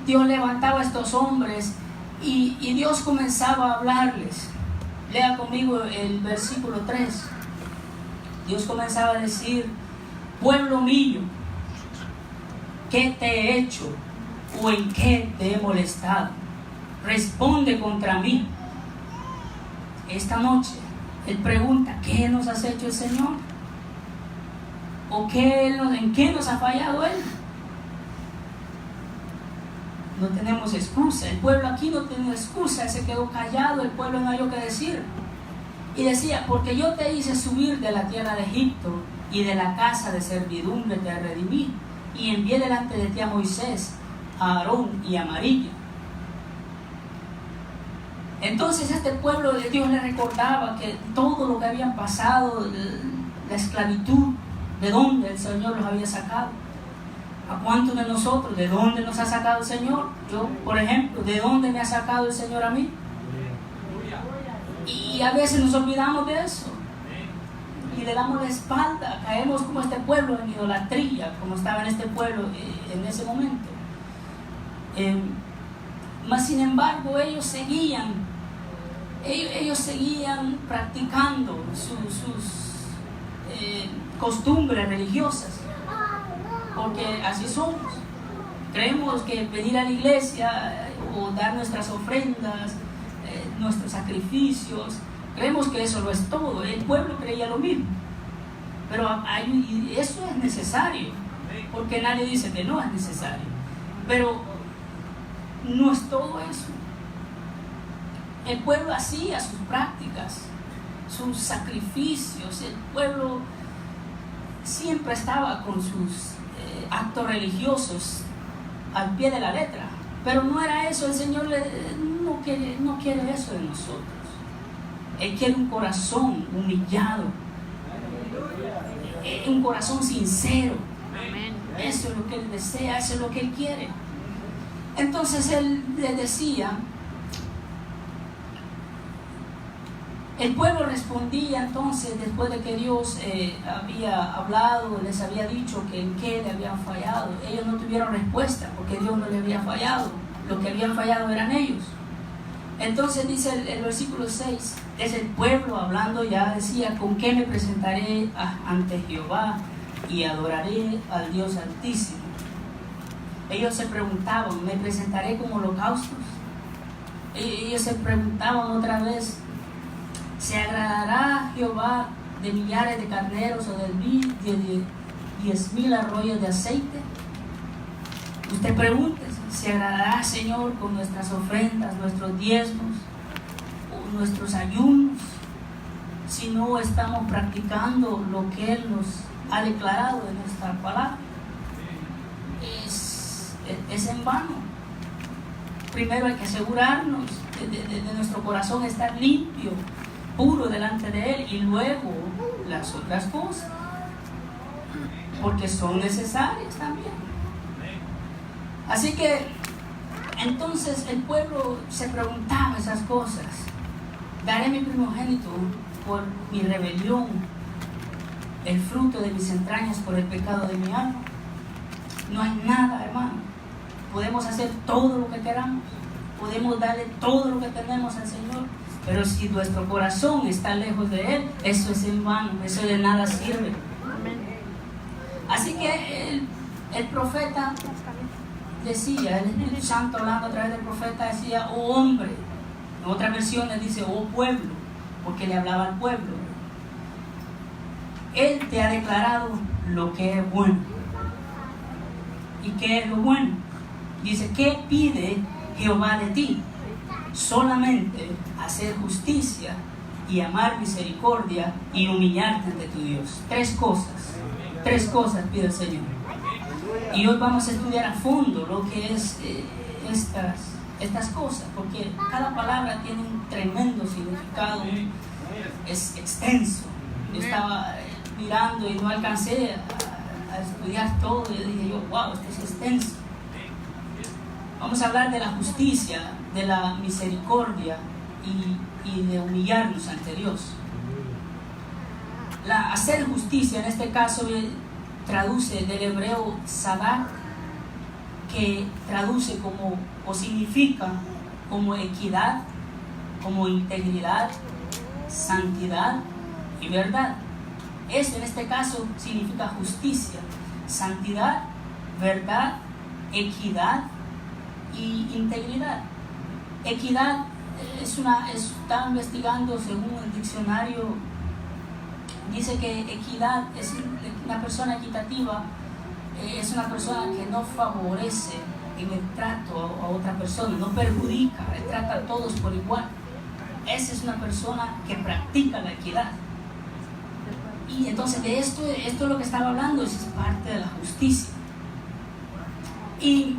Dios levantaba a estos hombres y Dios comenzaba a hablarles. Lea conmigo el versículo 3. Dios comenzaba a decir: pueblo mío, ¿qué te he hecho o en qué te he molestado? Responde contra mí. Esta noche Él pregunta: ¿qué nos has hecho el Señor? ¿O en qué nos ha fallado Él? No tenemos excusa. El pueblo aquí no tiene excusa. Se quedó callado. El pueblo no halló qué decir. Y decía: porque yo te hice subir de la tierra de Egipto y de la casa de servidumbre te redimí, y envié delante de ti a Moisés, a Aarón y a María. Entonces este pueblo de Dios le recordaba que todo lo que habían pasado, la esclavitud, de dónde el Señor los había sacado. ¿A cuántos de nosotros, de dónde nos ha sacado el Señor? Yo, por ejemplo, ¿de dónde me ha sacado el Señor a mí? Y a veces nos olvidamos de eso y le damos la espalda, caemos como este pueblo en idolatría, como estaba en este pueblo en ese momento. Mas sin embargo ellos seguían practicando sus costumbres religiosas, porque así somos. Creemos que venir a la iglesia o dar nuestras ofrendas, nuestros sacrificios, creemos que eso lo es todo. El pueblo creía lo mismo, pero eso es necesario, porque nadie dice que no es necesario, pero no es todo eso. El pueblo hacía sus prácticas, sus sacrificios. El pueblo siempre estaba con sus actos religiosos al pie de la letra, pero no era eso. El Señor no quiere eso de nosotros. Él quiere un corazón humillado, un corazón sincero. Eso es lo que Él desea, eso es lo que Él quiere. Entonces Él les decía, el pueblo respondía entonces, después de que Dios había hablado, les había dicho que en qué le habían fallado. Ellos no tuvieron respuesta porque Dios no le había fallado. Lo que habían fallado eran ellos. Entonces dice el versículo 6, es el pueblo hablando ya, decía: ¿con qué me presentaré ante Jehová y adoraré al Dios Altísimo? Ellos se preguntaban: ¿me presentaré como holocaustos? Ellos se preguntaban otra vez: ¿se agradará Jehová de millares de carneros o de 10,000 arroyos de aceite? Usted pregúntese: ¿se agradará, Señor, con nuestras ofrendas, nuestros diezmos, o nuestros ayunos, si no estamos practicando lo que Él nos ha declarado en nuestra palabra? Es en vano. Primero hay que asegurarnos de nuestro corazón estar limpio, puro delante de Él, y luego las otras cosas. porque son necesarias también. Así que entonces el pueblo se preguntaba esas cosas. ¿Daré mi primogénito por mi rebelión, el fruto de mis entrañas por el pecado de mi alma? No hay nada, hermano. Podemos hacer todo lo que queramos, podemos darle todo lo que tenemos al Señor, pero si nuestro corazón está lejos de Él, eso es en vano, eso de nada sirve. Así que el profeta decía, el Espíritu Santo hablando a través del profeta decía, oh hombre. En otras versiones dice, oh pueblo, porque le hablaba al pueblo. Él te ha declarado lo que es bueno. ¿Y qué es lo bueno? Dice, ¿qué pide Jehová de ti? Solamente hacer justicia y amar misericordia y humillarte ante tu Dios. Tres cosas pide el Señor. Y hoy vamos a estudiar a fondo lo que es estas cosas, porque cada palabra tiene un tremendo significado, es extenso. Yo estaba mirando y no alcancé a estudiar todo y dije yo, wow, esto es extenso. Vamos a hablar de la justicia, de la misericordia y de humillarnos ante Dios. Hacer justicia en este caso traduce del hebreo sadak, que traduce como o significa como equidad, como integridad, santidad y verdad. Eso en este caso significa justicia, santidad, verdad, equidad y integridad. Equidad está investigando según el diccionario, dice que equidad es una persona equitativa, es una persona que no favorece en el trato a otra persona, no perjudica, trata a todos por igual. Esa es una persona que practica la equidad. Y entonces de esto es lo que estaba hablando, es parte de la justicia. Y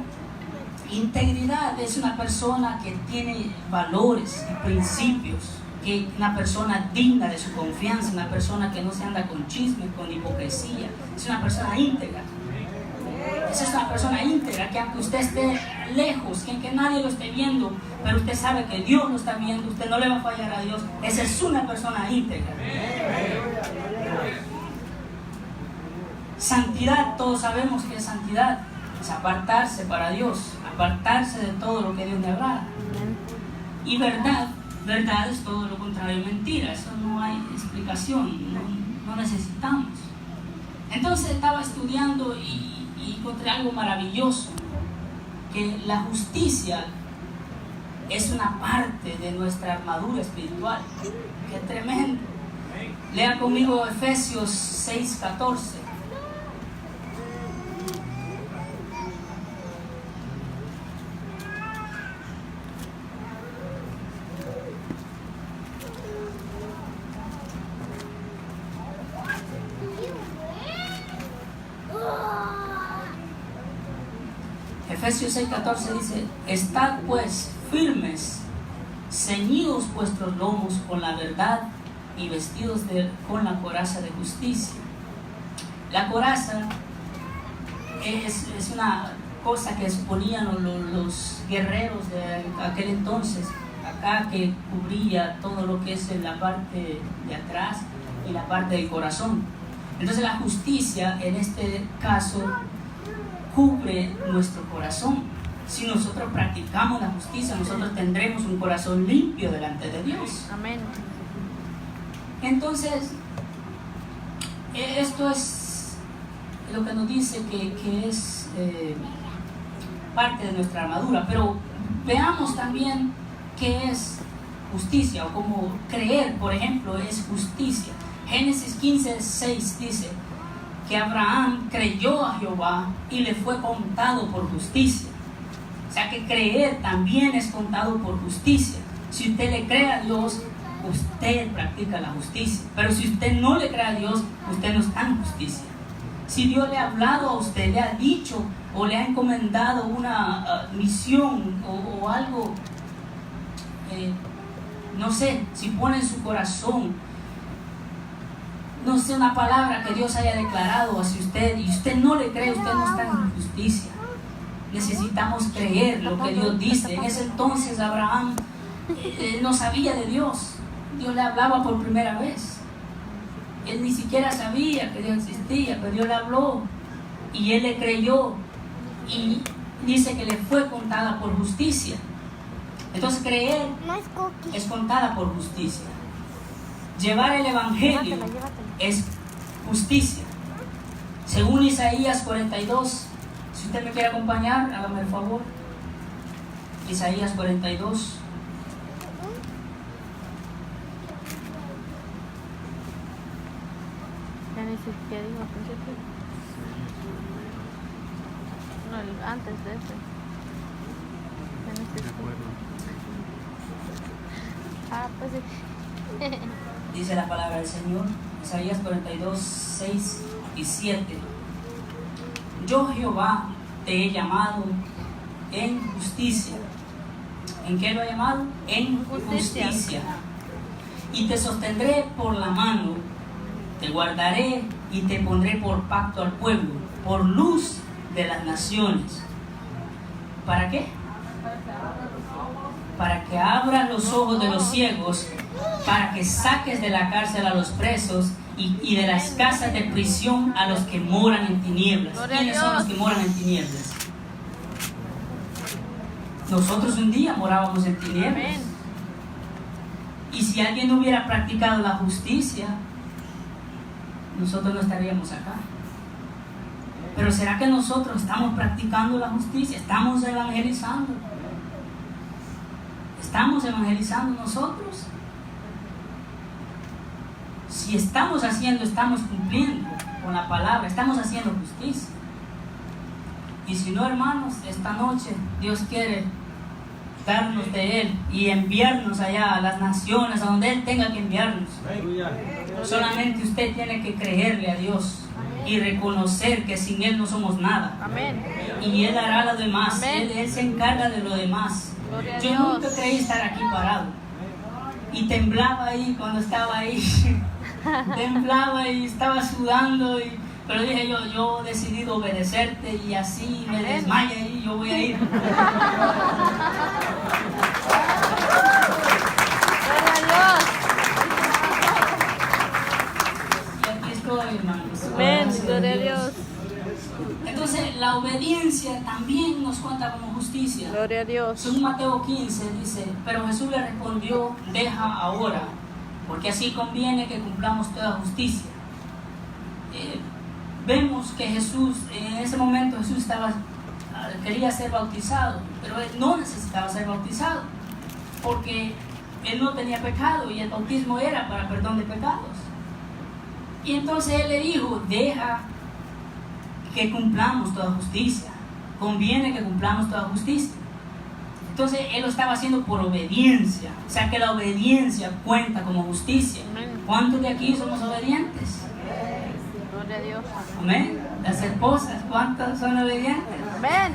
integridad es una persona que tiene valores y principios, que una persona digna de su confianza, una persona que no se anda con chisme, con hipocresía, es una persona íntegra. Esa es una persona íntegra, que aunque usted esté lejos, que nadie lo esté viendo, pero usted sabe que Dios lo está viendo, usted no le va a fallar a Dios. Esa es una persona íntegra. Santidad, todos sabemos que es santidad, es apartarse para Dios, apartarse de todo lo que Dios le agrada. Y verdad es todo lo contrario, mentira, eso no hay explicación, no necesitamos. Entonces estaba estudiando y encontré algo maravilloso, que la justicia es una parte de nuestra armadura espiritual. ¡Qué tremendo! Lea conmigo Efesios 6:14. Efesios 6:14 dice, estad pues firmes, ceñidos vuestros lomos con la verdad y vestidos con la coraza de justicia. La coraza es una cosa que ponían los guerreros de aquel entonces, acá, que cubría todo lo que es la parte de atrás y la parte del corazón. Entonces la justicia en este caso cubre nuestro corazón. Si nosotros practicamos la justicia, nosotros tendremos un corazón limpio delante de Dios. Amén. Entonces, esto es lo que nos dice que es parte de nuestra armadura. Pero veamos también qué es justicia, o como creer, por ejemplo, es justicia. Génesis 15:6 dice que Abraham creyó a Jehová y le fue contado por justicia. O sea que creer también es contado por justicia. Si usted le cree a Dios, usted practica la justicia. Pero si usted no le cree a Dios, usted no está en justicia. Si Dios le ha hablado a usted, le ha dicho o le ha encomendado una misión o algo, no sé, si pone en su corazón no sé, una palabra que Dios haya declarado hacia usted y usted no le cree, usted no está en justicia. Necesitamos creer lo que Dios dice. En ese entonces Abraham no sabía de Dios. Dios le hablaba por primera vez. Él ni siquiera sabía que Dios existía, pero Dios le habló y él le creyó y dice que le fue contada por justicia. Entonces creer es contada por justicia. Llevar el evangelio es justicia. Según Isaías 42, si usted me quiere acompañar, hágame el favor. Isaías 42. Génesis, ¿qué dijo al principio? No, antes de ese. Génesis. Ah, pues sí. Dice la palabra del Señor, Isaías 42, 6 y 7. Yo, Jehová, te he llamado en justicia. ¿En qué lo he llamado? En justicia. Y te sostendré por la mano, te guardaré y te pondré por pacto al pueblo, por luz de las naciones. ¿Para qué? Para que abras los ojos de los ciegos, para que saques de la cárcel a los presos y de las casas de prisión a los que moran en tinieblas. ¿Quiénes son los que moran en tinieblas? Nosotros un día morábamos en tinieblas. Y si alguien no hubiera practicado la justicia, nosotros no estaríamos acá. Pero ¿será que nosotros estamos practicando la justicia? ¿Estamos evangelizando? ¿Estamos evangelizando nosotros? Si estamos haciendo, estamos cumpliendo con la palabra, estamos haciendo justicia. Y si no, hermanos, esta noche Dios quiere darnos de Él y enviarnos allá a las naciones, a donde Él tenga que enviarnos. Solamente usted tiene que creerle a Dios y reconocer que sin Él no somos nada. Amén. Y Él hará lo demás. Él se encarga de lo demás. Yo nunca creí estar aquí parado. Y temblaba ahí cuando estaba ahí. Temblaba y estaba sudando. Pero dije yo he decidido obedecerte y así me desmaye y yo voy a ir. Y aquí estoy, hermanos. Amén, gloria a Dios. Entonces la obediencia también nos cuenta como justicia. Gloria a Dios. Según Mateo 15 dice, pero Jesús le respondió, deja ahora, porque así conviene que cumplamos toda justicia. Vemos que Jesús, en ese momento Jesús quería ser bautizado, pero él no necesitaba ser bautizado, porque él no tenía pecado y el bautismo era para perdón de pecados. Y entonces él le dijo, deja que cumplamos toda justicia, conviene que cumplamos toda justicia. Entonces él lo estaba haciendo por obediencia, o sea que la obediencia cuenta como justicia. ¿Cuántos de aquí somos obedientes? Gloria a Dios. Amén. Las esposas, ¿cuántas son obedientes? Amén.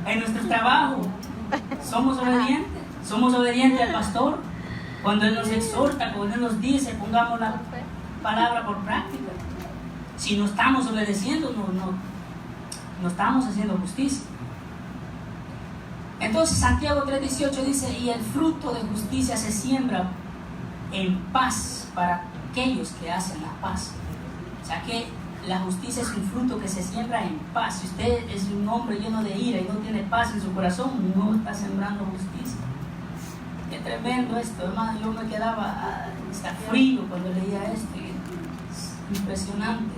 En nuestro trabajo, ¿somos obedientes? ¿Somos obedientes al pastor? Cuando Él nos exhorta, cuando Él nos dice, pongamos la palabra por práctica. Si no estamos obedeciendo, no estamos haciendo justicia. Entonces Santiago 3:18 dice, y el fruto de justicia se siembra en paz para aquellos que hacen la paz. O sea que la justicia es un fruto que se siembra en paz. Si usted es un hombre lleno de ira y no tiene paz en su corazón, no está sembrando justicia. Qué tremendo esto, hermano. Yo me quedaba hasta frío cuando leía esto. Es impresionante.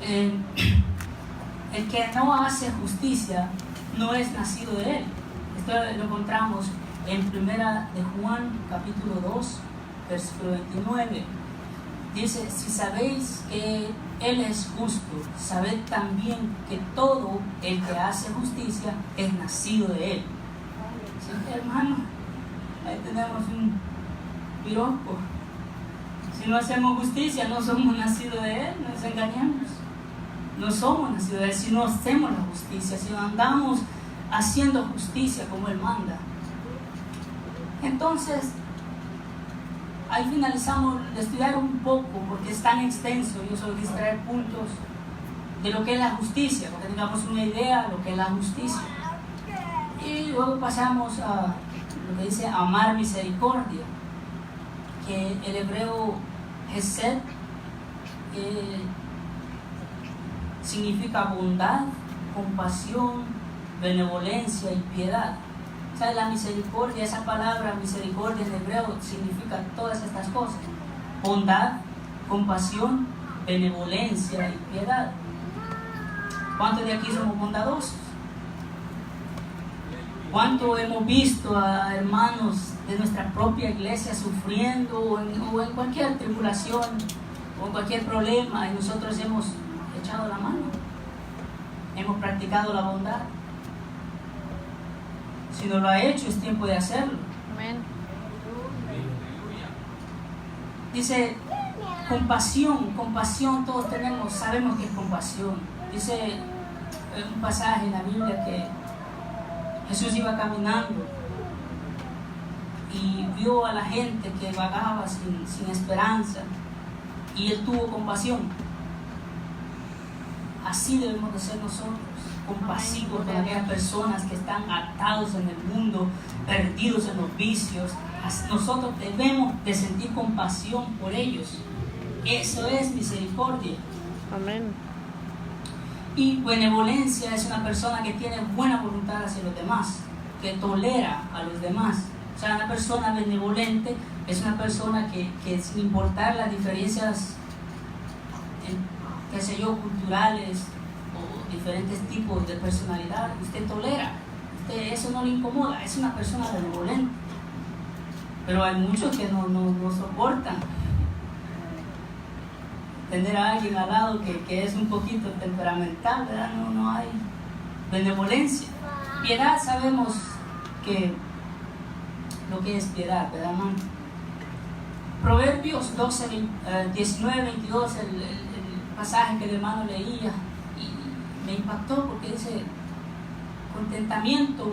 El que no hace justicia no es nacido de Él. Esto lo encontramos en 1 de Juan, capítulo 2, versículo 29. Dice, si sabéis que Él es justo, sabed también que todo el que hace justicia es nacido de Él. ¿Sí, hermano? Ahí tenemos un piropo. Si no hacemos justicia, no somos nacidos de Él, nos engañamos. No somos nacidos de Él si no hacemos la justicia, si no andamos haciendo justicia como Él manda. Entonces, ahí finalizamos de estudiar un poco, porque es tan extenso. Yo solo quise traer puntos de lo que es la justicia, para que tengamos una idea de lo que es la justicia. Y luego pasamos a lo que dice amar misericordia, que el hebreo hesed significa bondad, compasión, benevolencia y piedad. O sea, la misericordia, esa palabra misericordia en hebreo significa todas estas cosas: bondad, compasión, benevolencia y piedad. ¿Cuántos de aquí somos bondadosos? ¿Cuánto hemos visto a hermanos de nuestra propia iglesia sufriendo o en cualquier tribulación o en cualquier problema, y nosotros hemos echado la mano? Hemos practicado la bondad. Si no lo ha hecho, es tiempo de hacerlo. Amén. Dice compasión, todos sabemos que es compasión. Dice un pasaje en la Biblia que Jesús iba caminando y vio a la gente que vagaba sin esperanza, y Él tuvo compasión. Así debemos de ser nosotros, compasivos con aquellas personas que están atados en el mundo, perdidos en los vicios. Nosotros debemos de sentir compasión por ellos. Eso es misericordia. Amén. Y benevolencia es una persona que tiene buena voluntad hacia los demás, que tolera a los demás. O sea, una persona benevolente es una persona que sin importar las diferencias, qué sé yo, culturales o diferentes tipos de personalidad, usted tolera. Eso no le incomoda, es una persona benevolente. Pero hay muchos que no soportan tener a alguien al lado que es un poquito temperamental, ¿verdad? No hay benevolencia. Piedad, sabemos que lo que es piedad, ¿verdad, hermano? Proverbios 19, 22, el pasaje que el hermano leía, y me impactó porque dice: contentamiento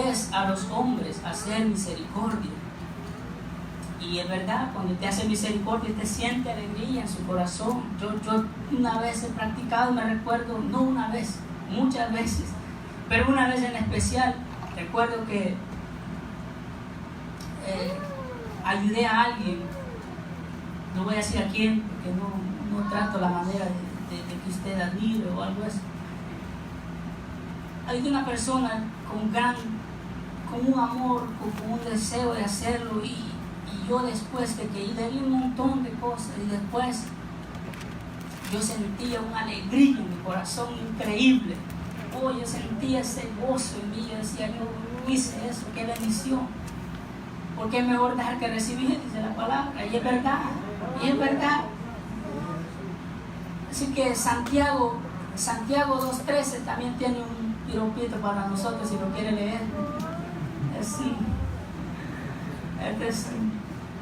es a los hombres hacer misericordia. Y es verdad, cuando te hace misericordia, te siente alegría en su corazón. Yo una vez he practicado, me recuerdo, no una vez, muchas veces, pero una vez en especial, recuerdo que ayudé a alguien, no voy a decir a quién, porque no trato la manera de que usted admire o algo así. Ayudé a una persona con un amor, con un deseo de hacerlo, y yo después de que le di un montón de cosas, y después yo sentía una alegría en mi corazón increíble. Yo sentía ese gozo en mí. Yo decía: yo hice eso, qué bendición. Porque es mejor dejar que recibir, dice la palabra, y es verdad, Así que Santiago 2:13 también tiene un piropito para nosotros, si lo quiere leer. Es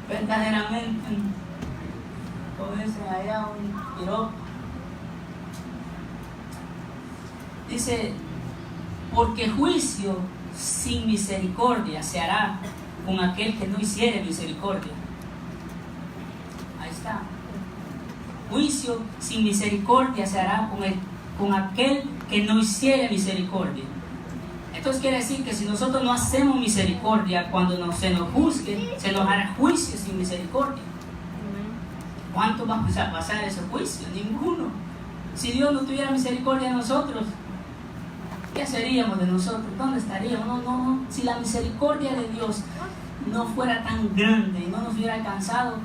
verdaderamente, como dicen allá, un piropo. Dice: porque juicio sin misericordia se hará con aquel que no hiciere misericordia. Ahí está. Juicio sin misericordia se hará con aquel que no hiciere misericordia. Entonces quiere decir que si nosotros no hacemos misericordia, cuando se nos juzgue, se nos hará juicio sin misericordia. ¿Cuánto vamos a pasar ese juicio? Ninguno. Si Dios no tuviera misericordia de nosotros, ¿qué seríamos de nosotros? ¿Dónde estaríamos? No. Si la misericordia de Dios no fuera tan grande y no nos hubiera alcanzado,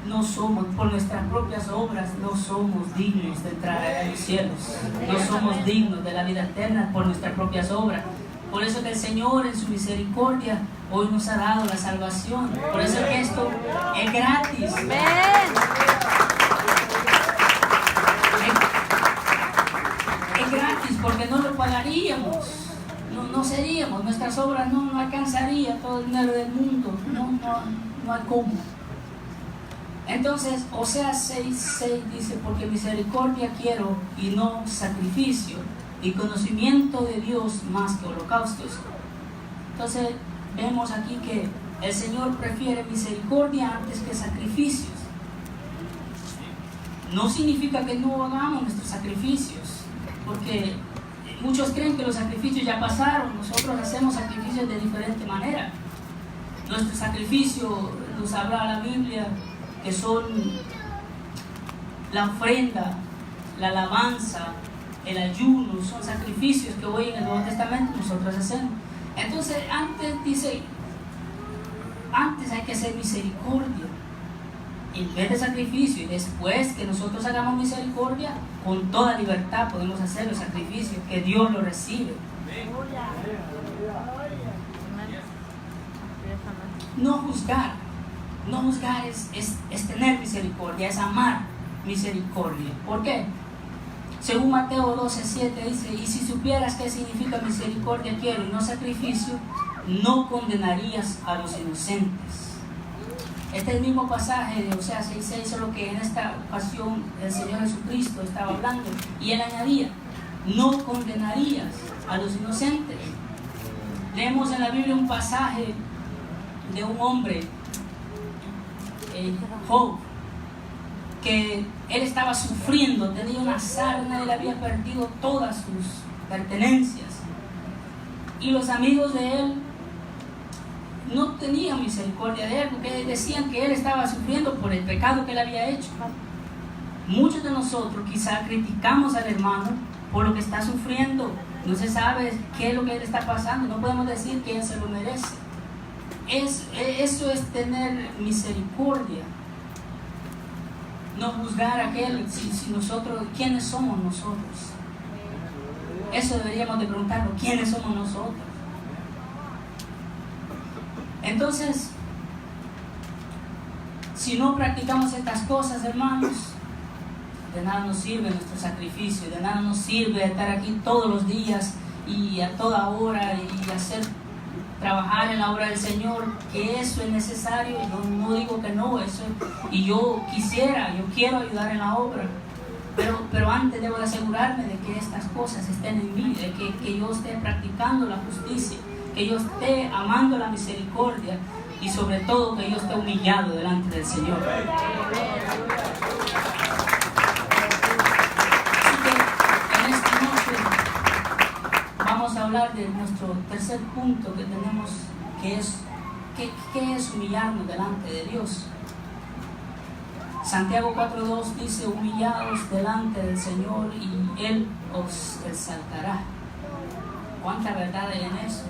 no somos, por nuestras propias obras, no somos dignos de entrar a los cielos. No somos dignos de la vida eterna por nuestras propias obras. Por eso que el Señor en su misericordia hoy nos ha dado la salvación. Por eso que esto es gratis. Es gratis porque no lo pagaríamos. No seríamos, nuestras obras no alcanzarían todo el dinero del mundo. No hay cómo. Entonces, Oseas 6:6 dice: porque misericordia quiero y no sacrificio, y conocimiento de Dios más que holocaustos. Entonces, vemos aquí que el Señor prefiere misericordia antes que sacrificios. No significa que no hagamos nuestros sacrificios, porque muchos creen que los sacrificios ya pasaron. Nosotros hacemos sacrificios de diferente manera. Nuestro sacrificio, nos habla la Biblia, que son la ofrenda, la alabanza, el ayuno, son sacrificios que hoy en el Nuevo Testamento nosotros hacemos. Entonces, antes hay que hacer misericordia en vez de sacrificio, y después que nosotros hagamos misericordia, con toda libertad podemos hacer los sacrificios, que Dios lo recibe. No juzgar es tener misericordia, es amar misericordia. ¿Por qué? Según Mateo 12:7 dice: y si supieras qué significa misericordia quiero y no sacrificio, no condenarías a los inocentes. Este es el mismo pasaje de Oseas 6:6, solo que en esta ocasión el Señor Jesucristo estaba hablando y él añadía: no condenarías a los inocentes. Leemos en la Biblia un pasaje de un hombre, Job, que él estaba sufriendo, tenía una sarna, él había perdido todas sus pertenencias, y los amigos de él no tenían misericordia de él, porque decían que él estaba sufriendo por el pecado que él había hecho. Muchos de nosotros quizá criticamos al hermano por lo que está sufriendo, no se sabe qué es lo que él está pasando, no podemos decir que él se lo merece. Eso es tener misericordia. No juzgar a aquel, si nosotros, ¿quiénes somos nosotros? Eso deberíamos de preguntarnos, ¿quiénes somos nosotros? Entonces, si no practicamos estas cosas, hermanos, de nada nos sirve nuestro sacrificio, de nada nos sirve estar aquí todos los días y a toda hora y trabajar en la obra del Señor, que eso es necesario. Yo no digo que no, eso, y yo quiero ayudar en la obra, pero antes debo de asegurarme de que estas cosas estén en mí, de que yo esté practicando la justicia, que yo esté amando la misericordia y sobre todo que yo esté humillado delante del Señor. Así que en esta noche vamos a hablar de nuestro tercer punto que tenemos, que es ¿qué es humillarnos delante de Dios? Santiago 4:2 dice: humillaos delante del Señor y Él os exaltará. ¿Cuánta verdad hay en eso?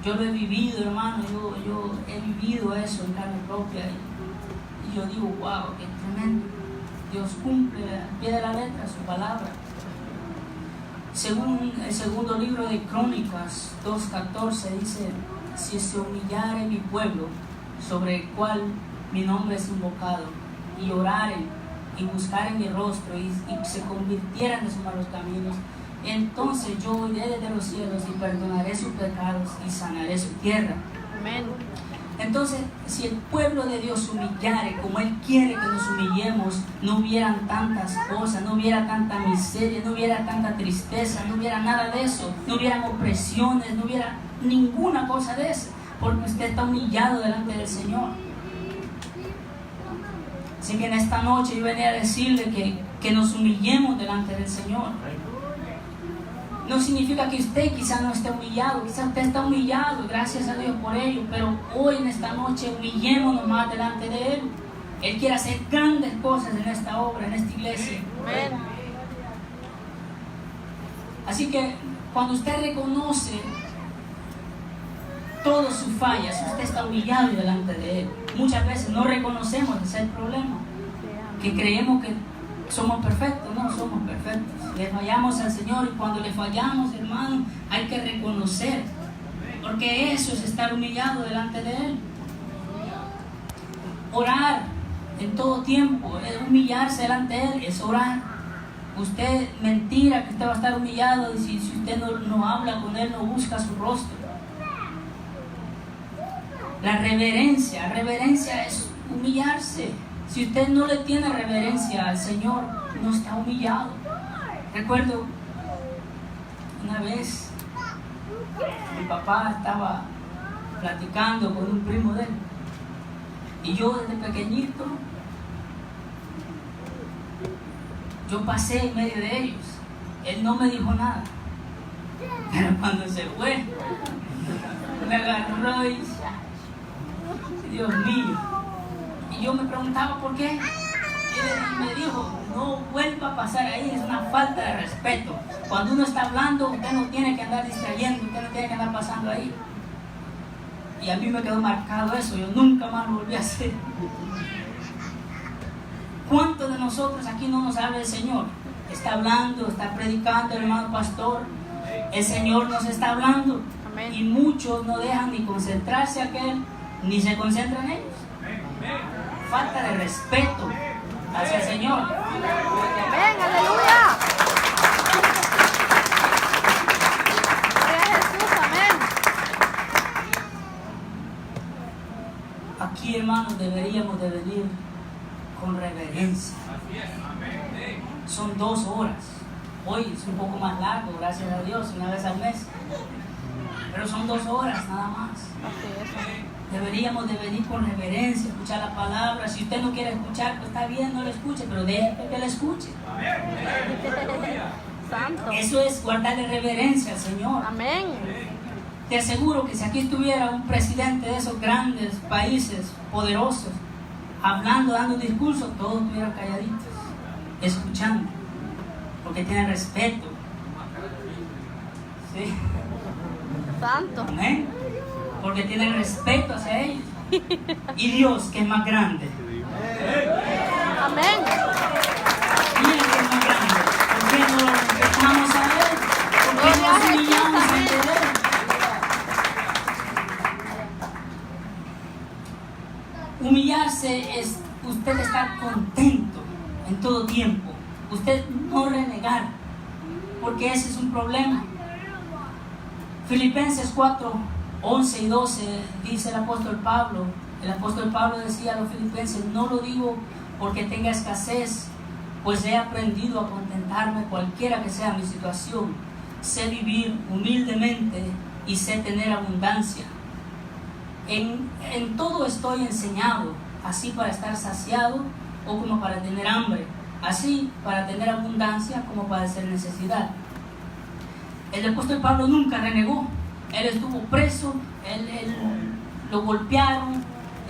Yo lo he vivido, hermano, yo he vivido eso en carne propia y yo digo: wow, qué tremendo. Dios cumple al pie de la letra su palabra. Según el segundo libro de Crónicas 2:14 dice: si se humillare mi pueblo, sobre el cual mi nombre es invocado, y oraren y buscaren mi rostro y se convirtieran de sus malos caminos, entonces yo iré desde los cielos y perdonaré sus pecados y sanaré su tierra. Amén. Entonces, si el pueblo de Dios humillare como Él quiere que nos humillemos, no hubieran tantas cosas, no hubiera tanta miseria, no hubiera tanta tristeza, no hubiera nada de eso, no hubieran opresiones, no hubiera ninguna cosa de eso, porque usted está humillado delante del Señor. Así que en esta noche yo venía a decirle que nos humillemos delante del Señor. No significa que usted quizá no esté humillado, quizá usted está humillado, gracias a Dios por ello, pero hoy en esta noche humillémonos más delante de Él. Él quiere hacer grandes cosas en esta obra, en esta iglesia. Amén. Así que cuando usted reconoce todas sus fallas, usted está humillado delante de Él. Muchas veces no reconocemos ese es el problema, que creemos que somos perfectos. No somos perfectos, le fallamos al Señor, y cuando le fallamos, hermano, hay que reconocer, porque eso es estar humillado delante de Él. Orar en todo tiempo, es humillarse delante de Él, es orar. Usted, mentira que usted va a estar humillado si usted no habla con Él, no busca su rostro. La reverencia es humillarse. Si usted no le tiene reverencia al Señor, no está humillado. Recuerdo una vez mi papá estaba platicando con un primo de él. Y yo desde pequeñito, yo pasé en medio de ellos. Él no me dijo nada. Pero cuando se fue, me agarró y Dios mío. Y yo me preguntaba por qué. Y él me dijo, no vuelva a pasar ahí, es una falta de respeto. Cuando uno está hablando, usted no tiene que andar distrayendo, usted no tiene que andar pasando ahí. Y a mí me quedó marcado eso, yo nunca más lo volví a hacer. ¿Cuántos de nosotros aquí no nos habla el Señor? Está hablando, está predicando el hermano pastor. El Señor nos está hablando. Amén. Y muchos no dejan ni concentrarse aquel, ni se concentran en ellos. Falta de respeto hacia el Señor. Amén, aleluya. Gloria a Jesús, amén. Aquí, hermanos, deberíamos de venir con reverencia. Son 2 horas. Hoy es un poco más largo, gracias a Dios, una vez al mes. Pero son 2 horas nada más. Así es, amén. Deberíamos de venir con reverencia, escuchar la palabra. Si usted no quiere escuchar, pues está bien, no lo escuche, pero deje que le escuche. Santo. Eso es guardarle reverencia al Señor. Amén. Te aseguro que si aquí estuviera un presidente de esos grandes países poderosos, hablando, dando un discurso, todos estuvieran calladitos, escuchando, porque tienen respeto. ¿Sí? Santo. Amén. Porque tienen respeto hacia ellos. Y Dios, que es más grande. Amén. Mira que es más grande. ¿Por qué no lo respetamos a Él? ¿Por qué Gloria a nos Jesús, humillamos amén. ante Él? Humillarse es usted estar contento en todo tiempo. Usted no renegar, porque ese es un problema. Filipenses 4, 11 y 12 dice el apóstol Pablo. El apóstol Pablo decía a los filipenses: no lo digo porque tenga escasez, pues he aprendido a contentarme cualquiera que sea mi situación. Sé vivir humildemente y sé tener abundancia. En todo estoy enseñado, así para estar saciado o como para tener hambre, así para tener abundancia como para hacer necesidad. El apóstol Pablo nunca renegó. Él estuvo preso, él lo golpearon,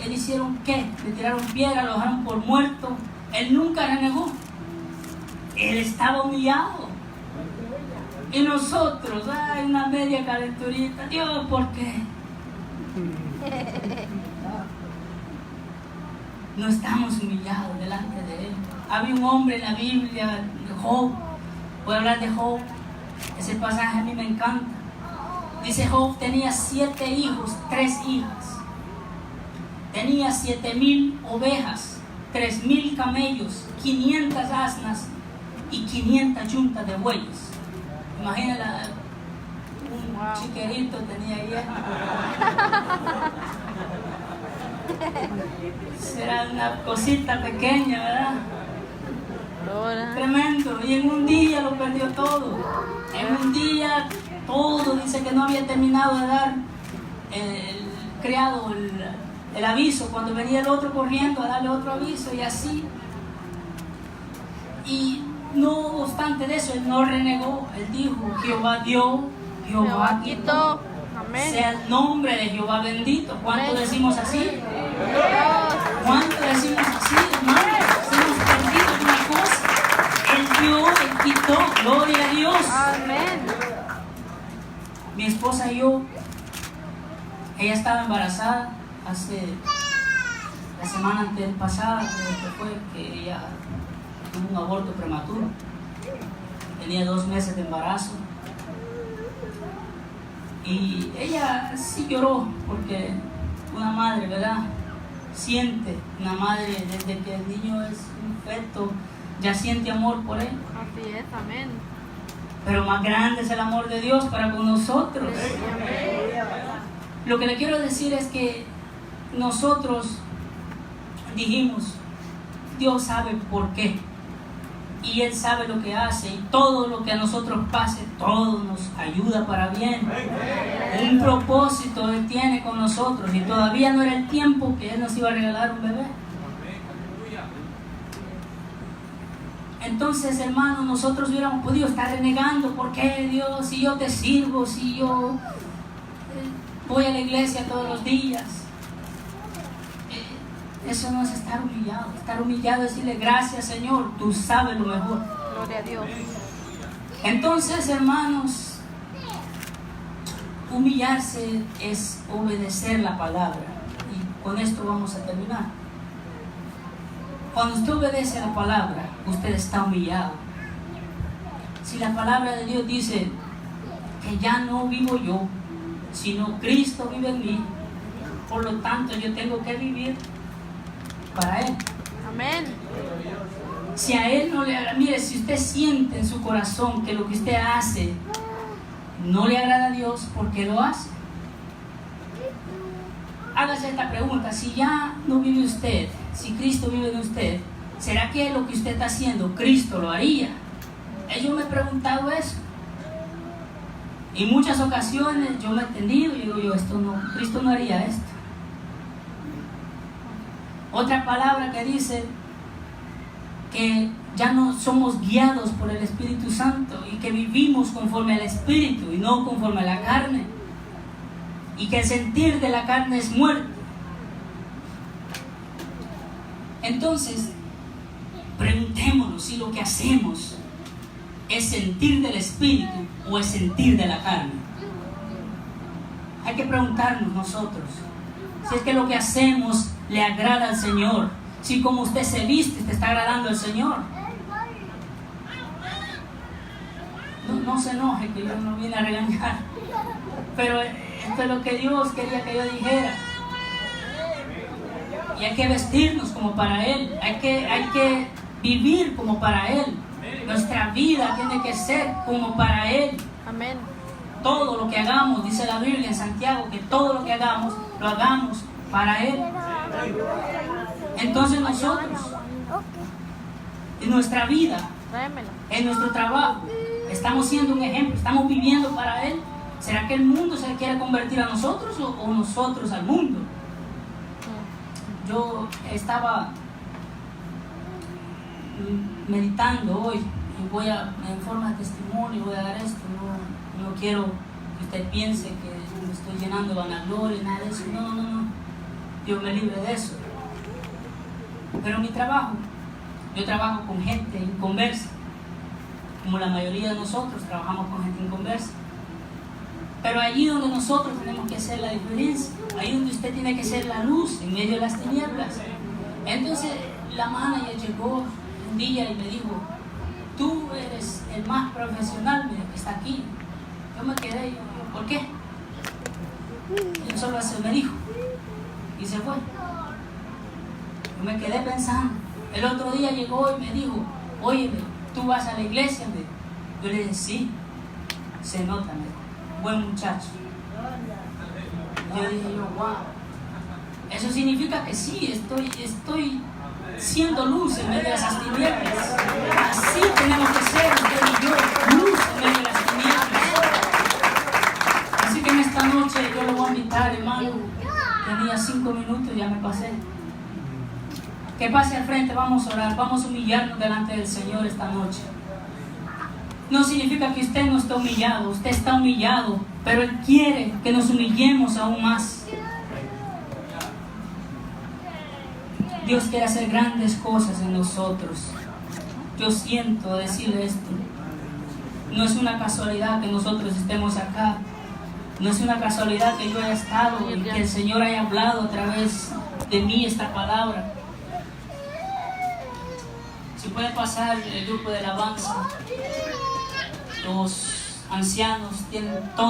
él hicieron ¿qué? Le tiraron piedra, lo dejaron por muerto. Él nunca renegó. Él estaba humillado. Y nosotros, ay, una media calenturita, Dios, ¿por qué? No estamos humillados delante de Él. Había un hombre en la Biblia, Job. Voy a hablar de Job. Ese pasaje a mí me encanta. Dice: Job tenía 7 hijos, 3 hijas. Tenía 7,000 ovejas, 3,000 camellos, 500 asnas y 500 yuntas de bueyes. Imagínate, un chiquerito tenía ahí. Será una cosita pequeña, ¿verdad? Gloria. Tremendo. Y en un día lo perdió todo. En un día todo. Dice que no había terminado de dar el criado el aviso, cuando venía el otro corriendo a darle otro aviso, y así. Y no obstante de eso, él no renegó. Él dijo: Jehová dio, Jehová quitó. Quito. Amén. Sea el nombre de Jehová bendito. ¿Cuánto Amén. decimos así? Dios. ¿Cuánto decimos así, hermanos? Hemos perdido una cosa. Él dio, Él quitó. Gloria a Dios. Amén. Mi esposa y yo, ella estaba embarazada hace la semana antepasada, creo que fue, que ella tuvo un aborto prematuro. Tenía 2 meses de embarazo. Y ella sí lloró, porque una madre, ¿verdad? Siente, una madre desde que el niño es un feto, ya siente amor por él. Así es, amén. Pero más grande es el amor de Dios para con nosotros. Lo que le quiero decir es que nosotros dijimos: Dios sabe por qué. y Él sabe lo que hace, y todo lo que a nosotros pase, todo nos ayuda para bien. Un propósito Él tiene con nosotros, y todavía no era el tiempo que Él nos iba a regalar un bebé. Entonces, hermanos, nosotros hubiéramos podido estar renegando: ¿por qué, Dios? Si yo te sirvo, si yo voy a la iglesia todos los días. Eso no es estar humillado. Estar humillado es decirle: gracias, Señor, tú sabes lo mejor. Gloria a Dios. Entonces, hermanos, humillarse es obedecer la palabra. Y con esto vamos a terminar. Cuando usted obedece la palabra, usted está humillado. Si la palabra de Dios dice que ya no vivo yo, sino Cristo vive en mí, por lo tanto yo tengo que vivir para Él. Amén. Si a Él no le agrada, mire, si usted siente en su corazón que lo que usted hace no le agrada a Dios, ¿por qué lo hace? Hágase esta pregunta: si ya no vive usted, si Cristo vive en usted, ¿será que lo que usted está haciendo, Cristo lo haría? Yo me he preguntado eso. En muchas ocasiones yo me he entendido y digo yo: esto no, Cristo no haría esto. Otra palabra que dice que ya no somos guiados por el Espíritu Santo y que vivimos conforme al Espíritu y no conforme a la carne, y que el sentir de la carne es muerte. Entonces, preguntémonos si lo que hacemos es sentir del Espíritu o es sentir de la carne. Hay que preguntarnos nosotros si es que lo que hacemos le agrada al Señor, si como usted se viste te está agradando al Señor. No se enoje, que yo no vine a regañar, pero esto es lo que Dios quería que yo dijera. Y hay que vestirnos como para Él, hay que vivir como para Él. Nuestra vida tiene que ser como para Él. Amén. Todo lo que hagamos, dice la Biblia en Santiago, que todo lo que hagamos, lo hagamos para Él. Entonces nosotros, en nuestra vida, en nuestro trabajo, estamos siendo un ejemplo, estamos viviendo para Él. ¿Será que el mundo se quiere convertir a nosotros o nosotros al mundo? Yo estaba meditando hoy y en forma de testimonio voy a dar esto. No quiero que usted piense que me estoy llenando de vanagloria, nada de eso. No. Dios me libre de eso. Pero mi trabajo, yo trabajo con gente inconversa, como la mayoría de nosotros trabajamos con gente inconversa. Pero allí donde nosotros tenemos que hacer la diferencia, ahí donde usted tiene que ser la luz en medio de las tinieblas. Entonces la manager llegó un día y me dijo: tú eres el más profesional, mira, que está aquí. Yo me quedé, yo, ¿por qué? Y solo así me dijo y se fue. Yo me quedé pensando. El otro día llegó y me dijo: oye, ¿tú vas a la iglesia? Yo le dije: sí, se nota, buen muchacho. Yo dije wow, eso significa que sí, estoy siendo luz en medio de esas tinieblas. Así tenemos que ser usted y yo, luz en medio de las tinieblas. Así que en esta noche yo lo voy a invitar, hermano. Tenía 5 minutos, ya me pasé. Que pase al frente, vamos a orar, vamos a humillarnos delante del Señor esta noche. No significa que usted no esté humillado, usted está humillado, pero Él quiere que nos humillemos aún más. Dios quiere hacer grandes cosas en nosotros. Yo siento decirle esto. No es una casualidad que nosotros estemos acá. No es una casualidad que yo haya estado y que el Señor haya hablado a través de mí esta palabra. Si puede pasar el grupo de alabanza. Los ancianos tienen todo.